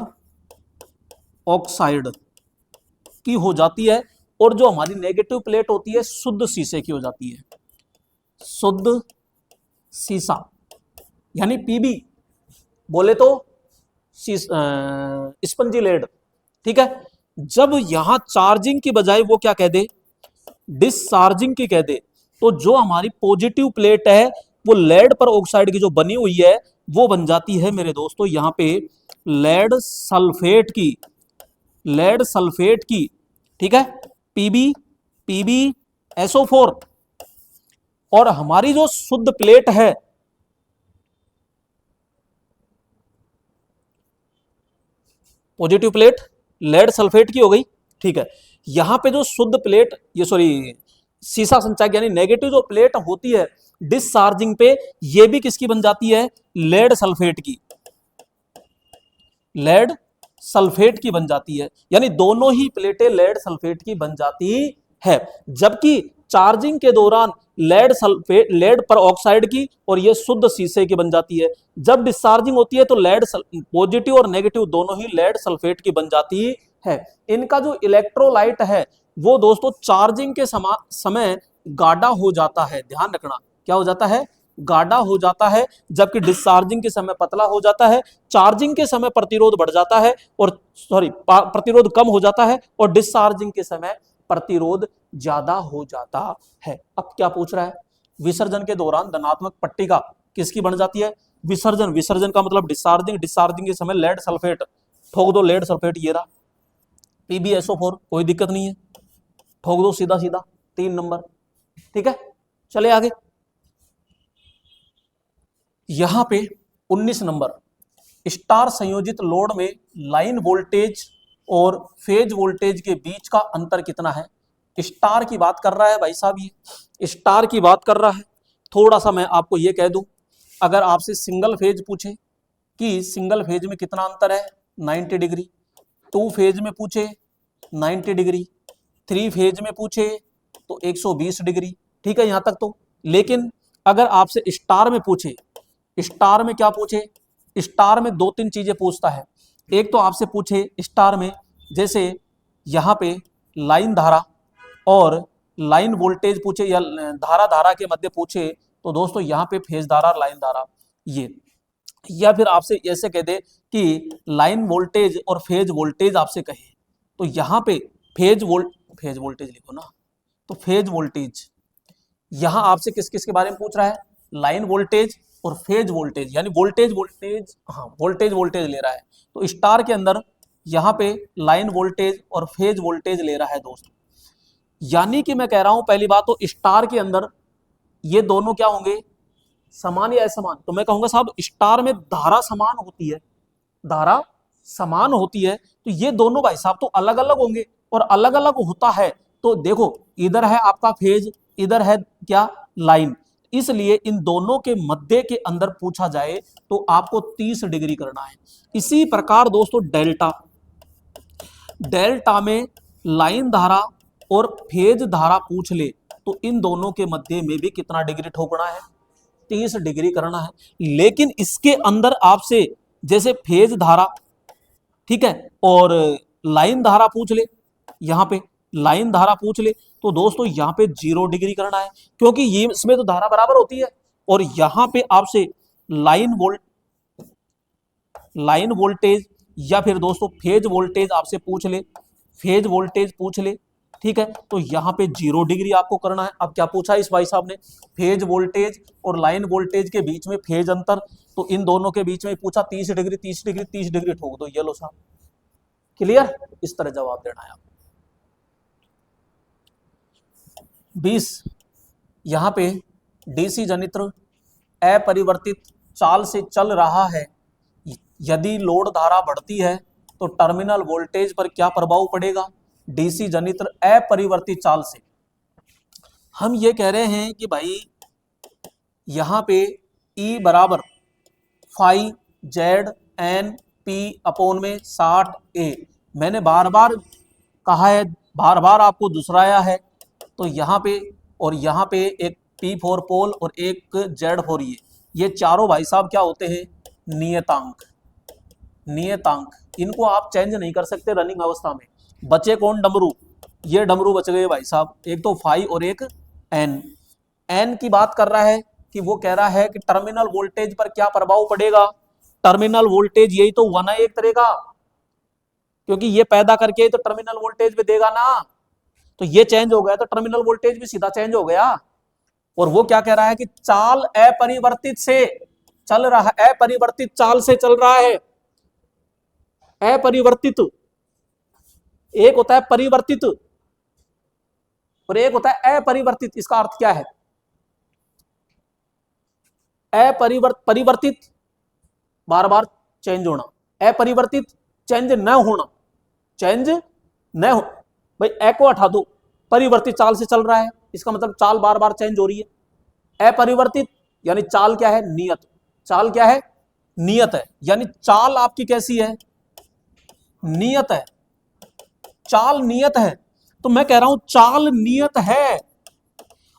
ऑक्साइड की हो जाती है, और जो हमारी नेगेटिव प्लेट होती है शुद्ध शीशे की हो जाती है, शुद्ध सीसा यानी पीबी बोले तो स्पंजी लेड, ठीक है। जब यहां चार्जिंग की बजाय वो क्या कह दे, डिस्चार्जिंग की कह दे, तो जो हमारी पॉजिटिव प्लेट है वो लेड पर ऑक्साइड की जो बनी हुई है वो बन जाती है मेरे दोस्तों यहां पे लेड सल्फेट की, लेड सल्फेट की, ठीक है, पीबी, पीबी SO4, और हमारी जो शुद्ध प्लेट है, पॉजिटिव प्लेट लेड सल्फेट की हो गई, ठीक है। यहां पे जो शुद्ध प्लेट, ये सॉरी सीसा संचायक यानी नेगेटिव जो प्लेट होती है डिस्चार्जिंग पे, ये भी किसकी बन जाती है, लेड सल्फेट की, लेड सल्फेट की बन जाती है, यानी दोनों ही प्लेटें लेड सल्फेट की बन जाती है। जबकि चार्जिंग के दौरान लेड सल्फेट, लेड पर ऑक्साइड की, और ये शुद्ध शीशे की बन जाती है। जब डिस्चार्जिंग होती है तो लेड पॉजिटिव और नेगेटिव दोनों ही लेड सल्फेट की बन जाती है। इनका जो इलेक्ट्रोलाइट है वो दोस्तों चार्जिंग के समय गाढ़ा हो जाता है, ध्यान रखना, क्या हो जाता है, गाढ़ा हो जाता है, जबकि डिस्चार्जिंग के समय पतला हो जाता है। चार्जिंग के समय प्रतिरोध बढ़ जाता है, और सॉरी प्रतिरोध कम हो जाता है, और डिस्चार्जिंग के समय प्रतिरोध ज्यादा हो जाता है। अब क्या पूछ रहा है, विसर्जन के दौरान धनात्मक पट्टिका किसकी बन जाती है, विसर्जन, विसर्जन का मतलब डिस्चार्जिंग, डिस्चार्जिंग के समय लेड सल्फेट, ठोक दो लेड सल्फेट, ये रहा PbSO4, कोई दिक्कत नहीं है, ठोक दो सीधा सीधा 3 नंबर, ठीक है। चले आगे, यहां पे 19 नंबर, स्टार संयोजित लोड में लाइन वोल्टेज और फेज वोल्टेज के बीच का अंतर कितना है। स्टार की बात कर रहा है भाई साहब, ये स्टार की बात कर रहा है। थोड़ा सा मैं आपको ये कह दूं, अगर आपसे सिंगल फेज पूछे कि सिंगल फेज में कितना अंतर है, 90 डिग्री, 2 फेज में पूछे 90 डिग्री, 3 फेज में पूछे तो 120 डिग्री, ठीक है यहां तक तो। लेकिन अगर आपसे स्टार में पूछे, स्टार में क्या पूछे, स्टार में 2-3 चीजें पूछता है। एक तो आपसे पूछे स्टार में, जैसे यहां पे लाइन धारा और लाइन वोल्टेज पूछे, या धारा धारा के मध्य पूछे, तो दोस्तों यहां पे फेज धारा लाइन धारा ये, या फिर आपसे ऐसे कह दे कि लाइन वोल्टेज और फेज वोल्टेज आपसे कहे, तो यहां पे फेज वोल्टेज लिखो ना, तो फेज वोल्टेज यहां आपसे किस किस के बारे में पूछ रहा है, लाइन वोल्टेज और फेज वोल्टेज, यानी वोल्टेज वोल्टेज, हाँ वोल्टेज वोल्टेज ले रहा है। तो स्टार के अंदर यहां पे लाइन वोल्टेज और फेज वोल्टेज ले रहा है दोस्तों। यानी कि मैं कह रहा हूं पहली बात तो स्टार के अंदर ये दोनों क्या होंगे, समान या असमान। तो मैं कहूंगा साहब स्टार में धारा समान होती है, धारा समान होती है, तो ये दोनों भाई साहब तो अलग अलग होंगे, और अलग अलग होता है तो देखो इधर है आपका फेज, इधर है क्या, लाइन, इसलिए इन दोनों के मध्य के अंदर पूछा जाए तो आपको 30 डिग्री करना है। इसी प्रकार दोस्तों डेल्टा, डेल्टा में लाइन धारा और फेज धारा पूछ ले तो इन दोनों के मध्य में भी कितना डिग्री ठोकना है, 30 डिग्री करना है। लेकिन इसके अंदर आपसे जैसे फेज धारा, ठीक है, और लाइन धारा पूछ ले, यहां पे लाइन धारा पूछ ले तो दोस्तों यहां पे 0 डिग्री करना है, क्योंकि ये इसमें तो धारा बराबर होती है। और यहां पे आपसे लाइन वोल्टेज या फिर दोस्तों फेज वोल्टेज आपसे पूछ ले, फेज वोल्टेज पूछ ले, ठीक है, तो यहां पे 0 डिग्री आपको करना है। अब क्या पूछा इस भाई साहब ने, फेज वोल्टेज और लाइन वोल्टेज के बीच में फेज अंतर, तो इन दोनों के बीच में पूछा 30 डिग्री, 30 डिग्री, 30 डिग्री ठोक दो, ये लो साहब, क्लियर, इस तरह जवाब देना है आप। 20, यहां पे डीसी जनित्र अपरिवर्तित चाल से चल रहा है, यदि लोड धारा बढ़ती है तो टर्मिनल वोल्टेज पर क्या प्रभाव पड़ेगा, डीसी जनित्र अपरिवर्तित चाल से। हम ये कह रहे हैं कि भाई यहां पे E बराबर phi Z N P upon में 60A, मैंने बार बार कहा है, बार बार आपको दोहराया है। तो यहाँ पे और यहाँ पे एक P4 पोल और एक Z4, ये चारों भाई साहब क्या होते हैं, नियतांक, नियतांक, इनको आप चेंज नहीं कर सकते रनिंग अवस्था में। बचे कौन, डमरू, ये डमरू बच गए भाई साहब, एक तो फाई और एक एन। एन की बात कर रहा है कि वो कह रहा है कि टर्मिनल वोल्टेज पर क्या प्रभाव पड़ेगा, टर्मिनल वोल्टेज यही तो हुआ ना एक तरह का, क्योंकि ये पैदा करके तो टर्मिनल वोल्टेज भी देगा ना, तो ये चेंज हो गया तो टर्मिनल वोल्टेज भी सीधा चेंज हो गया। और वो क्या कह रहा है कि चाल अपरिवर्तित से चल रहा है, अपरिवर्तित चाल से चल रहा है, अपरिवर्तित, एक होता है परिवर्तित और एक होता है अपरिवर्तित। इसका अर्थ क्या है, परिवर्तित बार बार चेंज होना, अपरिवर्तित चेंज न होना, चेंज न हो, भाई ए को हटा दो, परिवर्तित चाल से चल रहा है, इसका मतलब चाल बार बार चेंज हो रही है। अपरिवर्तित यानी चाल क्या है, नियत, चाल क्या है, नियत है, यानी चाल आपकी कैसी है, नियत है, चाल नियत है। तो मैं कह रहा हूं चाल नियत है,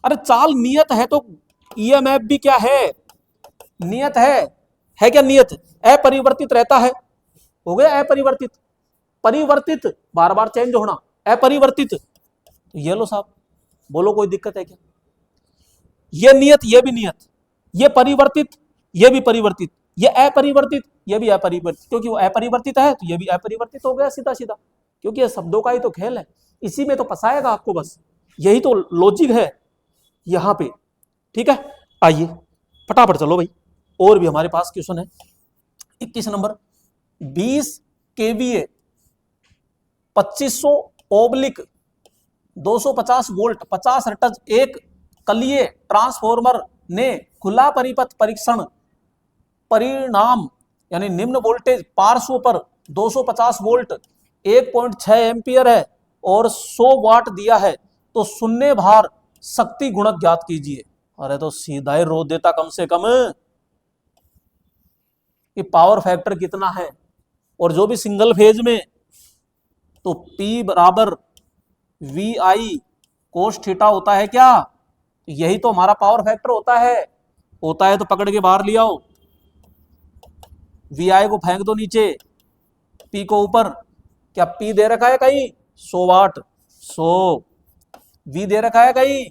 अरे चाल नियत है तो ईएमएफ भी क्या है, नियत है क्या, नियत, अपरिवर्तित रहता है, हो गया अपरिवर्तित, परिवर्तित बार बार चेंज होना, अपरिवर्तित, तो ये लो साहब, बोलो कोई दिक्कत है क्या, ये नियत, ये भी नियत, ये परिवर्तित, ये भी परिवर्तित, ये अपरिवर्तित, ये भी अपरिवर्तित, क्योंकि वो अपरिवर्तित है तो ये भी अपरिवर्तित हो गया सीधा सीधा, क्योंकि ये शब्दों का ही तो खेल है, इसी में तो फंसाएगा आपको, बस यही तो लॉजिक है यहां पे। ठीक है, आइए फटाफट चलो भाई, और भी हमारे पास क्वेश्चन है। 21 number, 20 KVA 2500 oblique 250 volt 50 hertz एक कलीय ट्रांसफॉर्मर ने खुला परिपथ परीक्षण परिणाम यानी निम्न वोल्टेज पार्श्व पर 250 वोल्ट 1.6 एम्पियर है और 100 वाट दिया है, तो शून्य भार शक्ति गुणक ज्ञात कीजिए। अरे तो सीधा ही रो देता कम से कम कि पावर फैक्टर कितना है, और जो भी सिंगल फेज में तो P बराबर VI कोस थीटा होता है क्या, यही तो हमारा पावर फैक्टर होता है तो पकड़ के बाहर लिया हो, VI को फेंक दो नीचे, P को ऊपर, क्या P दे रखा है कहीं 100 वाट, 100, V दे रखा है कहीं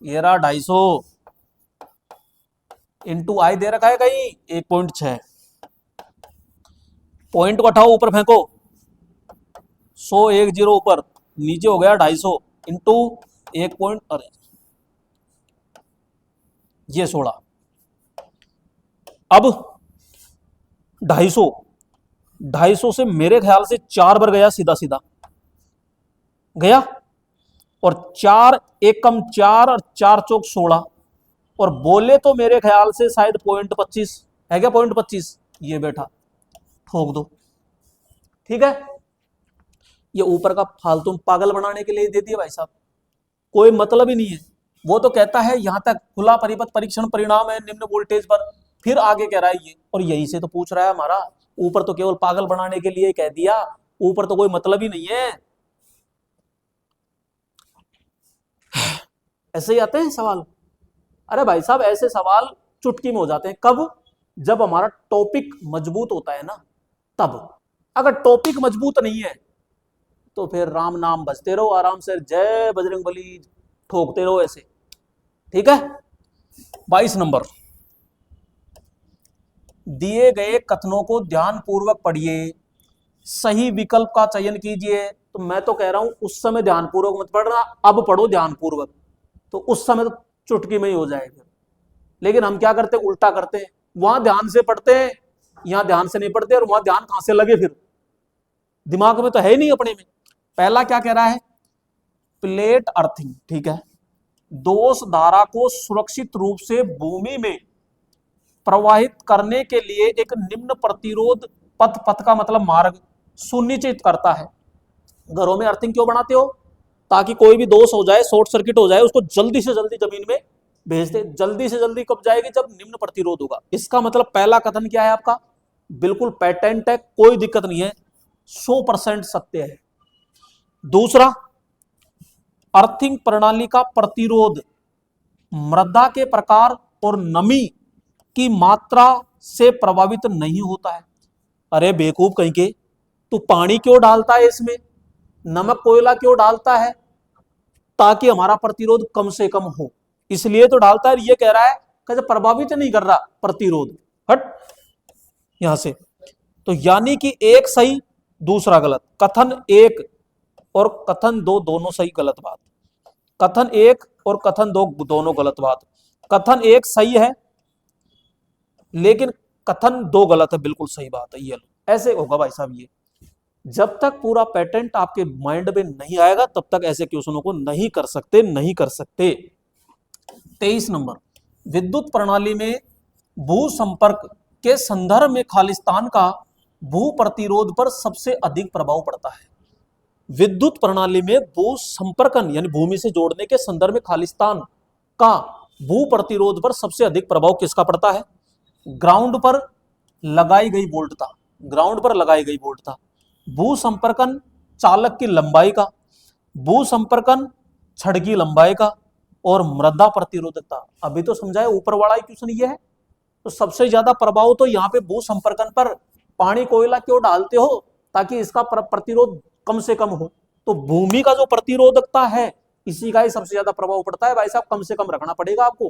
ये रहा 250 इंटू I दे रखा है कहीं 1.6, पॉइंट को हटाओ ऊपर फेंको, 100 1 0 ऊपर नीचे हो गया 250 इंटू 1 पॉइंट, अरे ये 16, अब 250 से मेरे ख्याल से 4 बार गया सीधा सीधा गया, और 4 1 कम 4 और 4 चौक 16, और बोले तो मेरे ख्याल से शायद 0.25 है क्या, 0.25 ये बैठा, ठोक दो। ठीक है, ये ऊपर का फालतू पागल बनाने के लिए दे दिया भाई साहब, कोई मतलब ही नहीं है। वो तो कहता है यहां तक खुला परिपथ परीक्षण परिणाम है निम्न वोल्टेज पर, फिर आगे कह रहा है ये, और यही से तो पूछ रहा है हमारा, ऊपर तो केवल पागल बनाने के लिए कह दिया, ऊपर तो कोई मतलब ही नहीं है। ऐसे ही आते हैं सवाल, अरे भाई साहब ऐसे सवाल चुटकी में हो जाते हैं, कब, जब हमारा टॉपिक मजबूत होता है ना तब, अगर टॉपिक मजबूत नहीं है तो फिर राम नाम बजते रहो आराम से, जय बजरंगबली ठोकते रहो ऐसे। ठीक है, 22 नंबर, दिए गए कथनों को ध्यान पूर्वक पढ़िए, सही विकल्प का चयन कीजिए। तो मैं तो कह रहा हूं उस समय ध्यान पूर्वक मत पढ़ना, अब पढ़ो ध्यान पूर्वक, तो उस समय तो चुटकी में ही हो जाएगा। लेकिन हम क्या करते हैं, उल्टा करते हैं, वहां ध्यान से पढ़ते हैं, यहां ध्यान से नहीं पढ़ते, और वहां ध्यान कहां से लगे, फिर दिमाग में तो है ही नहीं अपने में। पहला क्या कह रहा है, प्लेट अर्थिंग, ठीक है, दोष धारा को सुरक्षित रूप से भूमि में प्रवाहित करने के लिए एक निम्न प्रतिरोध पथ, पथ का मतलब मार्ग, सुनिश्चित करता है। घरों में अर्थिंग क्यों बनाते हो, ताकि कोई भी दोष हो जाए, शॉर्ट सर्किट हो जाए, उसको जल्दी से जल्दी जमीन में भेज दे। जल्दी से जल्दी कब जाएगी, जब निम्न प्रतिरोध होगा। इसका मतलब पहला कथन क्या है आपका, बिल्कुल पेटेंट है, कोई दिक्कत नहीं है, 100% सत्य है। दूसरा, अर्थिंग प्रणाली का प्रतिरोध मृदा के प्रकार और नमी की मात्रा से प्रभावित नहीं होता है। अरे बेवकूफ कहीं के, तू पानी क्यों डालता है इसमें, नमक कोयला क्यों डालता है, ताकि हमारा प्रतिरोध कम से कम हो, इसलिए तो डालता है। ये कह रहा है कि प्रभावित नहीं कर रहा प्रतिरोध, हट यहां से। तो यानी कि एक सही दूसरा गलत, कथन एक और कथन दो दोनों सही गलत बात, कथन एक और कथन दो दोनों गलत बात। कथन एक सही है लेकिन कथन दो गलत है, बिल्कुल सही बात है। ये ऐसे होगा भाई साहब, ये जब तक पूरा पैटेंट आपके माइंड में नहीं आएगा तब तक ऐसे क्वेश्चनों को नहीं कर सकते, नहीं कर सकते। 23 नंबर, विद्युत प्रणाली में भू संपर्क के संदर्भ में खालिस्तान का भू प्रतिरोध पर सबसे अधिक प्रभाव पड़ता है। विद्युत प्रणाली में भू संपर्कन यानी भूमि से जोड़ने के संदर्भ में खालिस्तान का भू प्रतिरोध पर सबसे अधिक प्रभाव किसका पड़ता है? ग्राउंड पर लगाई गई वोल्टता, ग्राउंड पर लगाई गई वोल्टता, भू संपर्कन चालक की लंबाई का, भू संपर्कन छड़ की लंबाई का, और मृदा प्रतिरोधकता। अभी तो समझाया, ऊपर वाला ही क्वेश्चन ये है। तो सबसे ज्यादा प्रभाव तो यहाँ पे भू संपर्कन पर। पानी कोयला क्यों डालते हो? ताकि इसका प्रतिरोध कम से कम हो। तो भूमि का जो प्रतिरोधकता है इसी का ही सबसे ज्यादा प्रभाव पड़ता है भाई साहब, कम से कम रखना पड़ेगा आपको।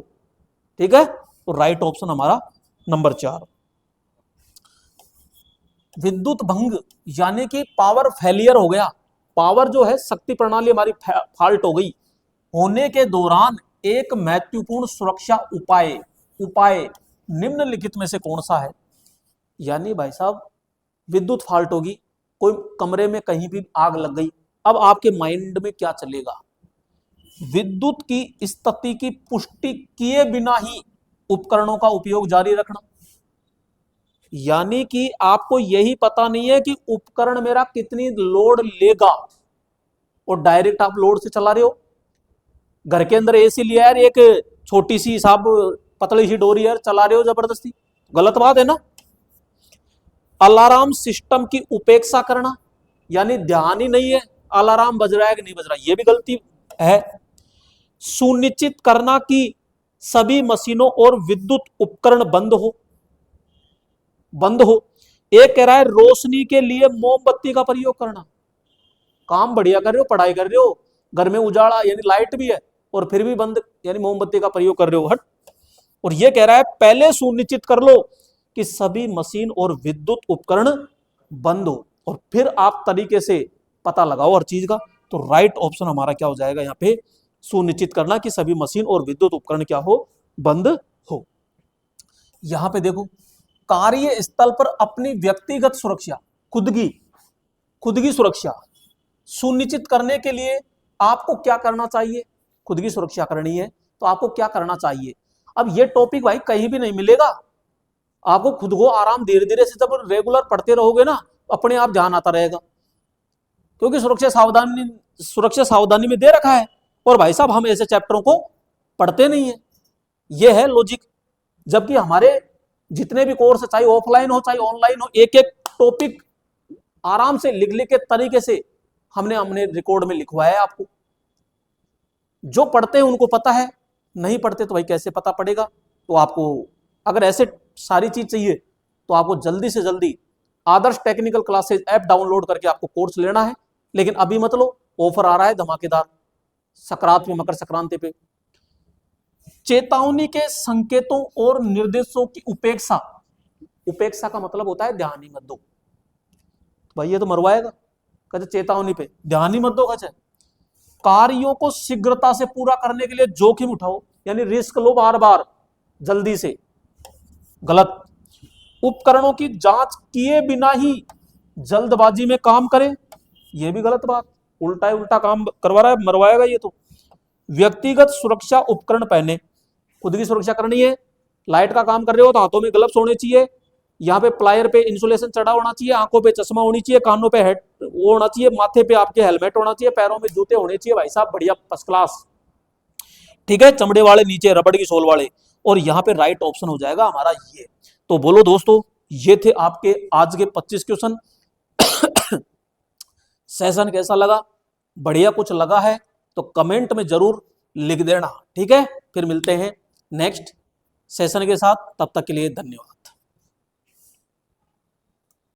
ठीक है, तो राइट ऑप्शन हमारा नंबर 4। विद्युत भंग यानी कि पावर फेलियर हो गया, पावर जो है शक्ति प्रणाली हमारी फॉल्ट हो गई, होने के दौरान एक महत्वपूर्ण सुरक्षा उपाय निम्नलिखित में से कौन सा है? यानी भाई साहब विद्युत फॉल्ट होगी, कोई कमरे में कहीं भी आग लग गई, अब आपके माइंड में क्या चलेगा? विद्युत की स्थिति की पुष्टि किए बिना ही उपकरणों का उपयोग जारी रखना। यानी कि आपको यही पता नहीं है कि उपकरण मेरा कितनी लोड लेगा और डायरेक्ट आप लोड से चला रहे हो। घर के अंदर एसी लिया यार, एक छोटी सी साहब पतली सी डोरी यार चला रहे हो जबरदस्ती, गलत बात है ना। अलार्म सिस्टम की उपेक्षा करना, यानी ध्यान ही नहीं है अलार्म बज रहा है कि नहीं बज रहा, यह भी गलती है। सुनिश्चित करना कि सभी मशीनों और विद्युत उपकरण बंद हो। एक कह रहा है रोशनी के लिए मोमबत्ती का प्रयोग करना। काम बढ़िया कर रहे हो, पढ़ाई कर रहे हो, घर में उजाला यानी लाइट भी है और फिर भी बंद यानी मोमबत्ती का प्रयोग कर रहे हो, हट। और यह कह रहा है पहले सुनिश्चित कर लो कि सभी मशीन और विद्युत उपकरण बंद हो और फिर आप तरीके से पता लगाओ हर चीज का। तो राइट ऑप्शन हमारा क्या हो जाएगा यहाँ पे? सुनिश्चित करना कि सभी मशीन और विद्युत उपकरण क्या हो? बंद हो। यहां पे देखो, कार्य स्थल पर अपनी व्यक्तिगत सुरक्षा, खुद की सुरक्षा सुनिश्चित करने के लिए आपको क्या करना चाहिए? खुद की सुरक्षा करनी है तो आपको क्या करना चाहिए? अब ये टॉपिक भाई कहीं भी नहीं मिलेगा आपको। खुद को आराम धीरे धीरे से जब रेगुलर पढ़ते रहोगे ना, अपने आप ध्यान आता रहेगा, क्योंकि सुरक्षा सावधानी में दे रखा है। और भाई साहब हम ऐसे चैप्टरों को पढ़ते नहीं है, ये है लॉजिक। जबकि हमारे जितने भी कोर्स चाहे ऑफलाइन हो चाहे ऑनलाइन हो, एक एक टॉपिक आराम से लिख के तरीके से हमने रिकॉर्ड में लिखवाया है आपको। जो पढ़ते हैं उनको पता है, नहीं पढ़ते तो भाई कैसे पता पड़ेगा? तो आपको अगर ऐसे सारी चीज चाहिए तो आपको जल्दी से जल्दी आदर्श टेक्निकल क्लासेज ऐप डाउनलोड करके आपको कोर्स लेना है। लेकिन अभी मत लो, ऑफर आ रहा है धमाकेदार संक्रांति में, मकर संक्रांति पे। चेतावनी के संकेतों और निर्देशों की उपेक्षा का मतलब होता है ध्यान ही मत दो। भाई ये तो मरवाएगा, कहते चेतावनी पे ध्यान ही मत दो। कहते कार्यों को शीघ्रता से पूरा करने के लिए जोखिम उठाओ, यानी रिस्क लो बार बार जल्दी से, गलत। उपकरणों की जांच किए बिना ही जल्दबाजी में काम करें, यह भी गलत बात, उल्टा काम करवा रहा है, मरवाएगा ये तो। व्यक्तिगत सुरक्षा उपकरण पहने, खुद की सुरक्षा करनी है। लाइट का काम कर रहे हो तो हाथों में ग्लव्स होने चाहिए, यहाँ पे प्लायर पे इंसुलेशन चढ़ा होना चाहिए, आंखों पे चश्मा होनी चाहिए, कानों पे हेड वो होना चाहिए, माथे पे आपके हेलमेट होना चाहिए, पैरों में जूते होने चाहिए भाई साहब, बढ़िया फर्स्ट क्लास। ठीक है, चमड़े वाले नीचे रबड़ की सोल वाले। और यहाँ पे राइट ऑप्शन हो जाएगा हमारा ये। तो बोलो दोस्तों, ये थे आपके आज के 25 क्वेश्चन। सेशन कैसा लगा? बढ़िया कुछ लगा है तो कमेंट में जरूर लिख देना। ठीक है, फिर मिलते हैं नेक्स्ट सेशन के साथ, तब तक के लिए धन्यवाद।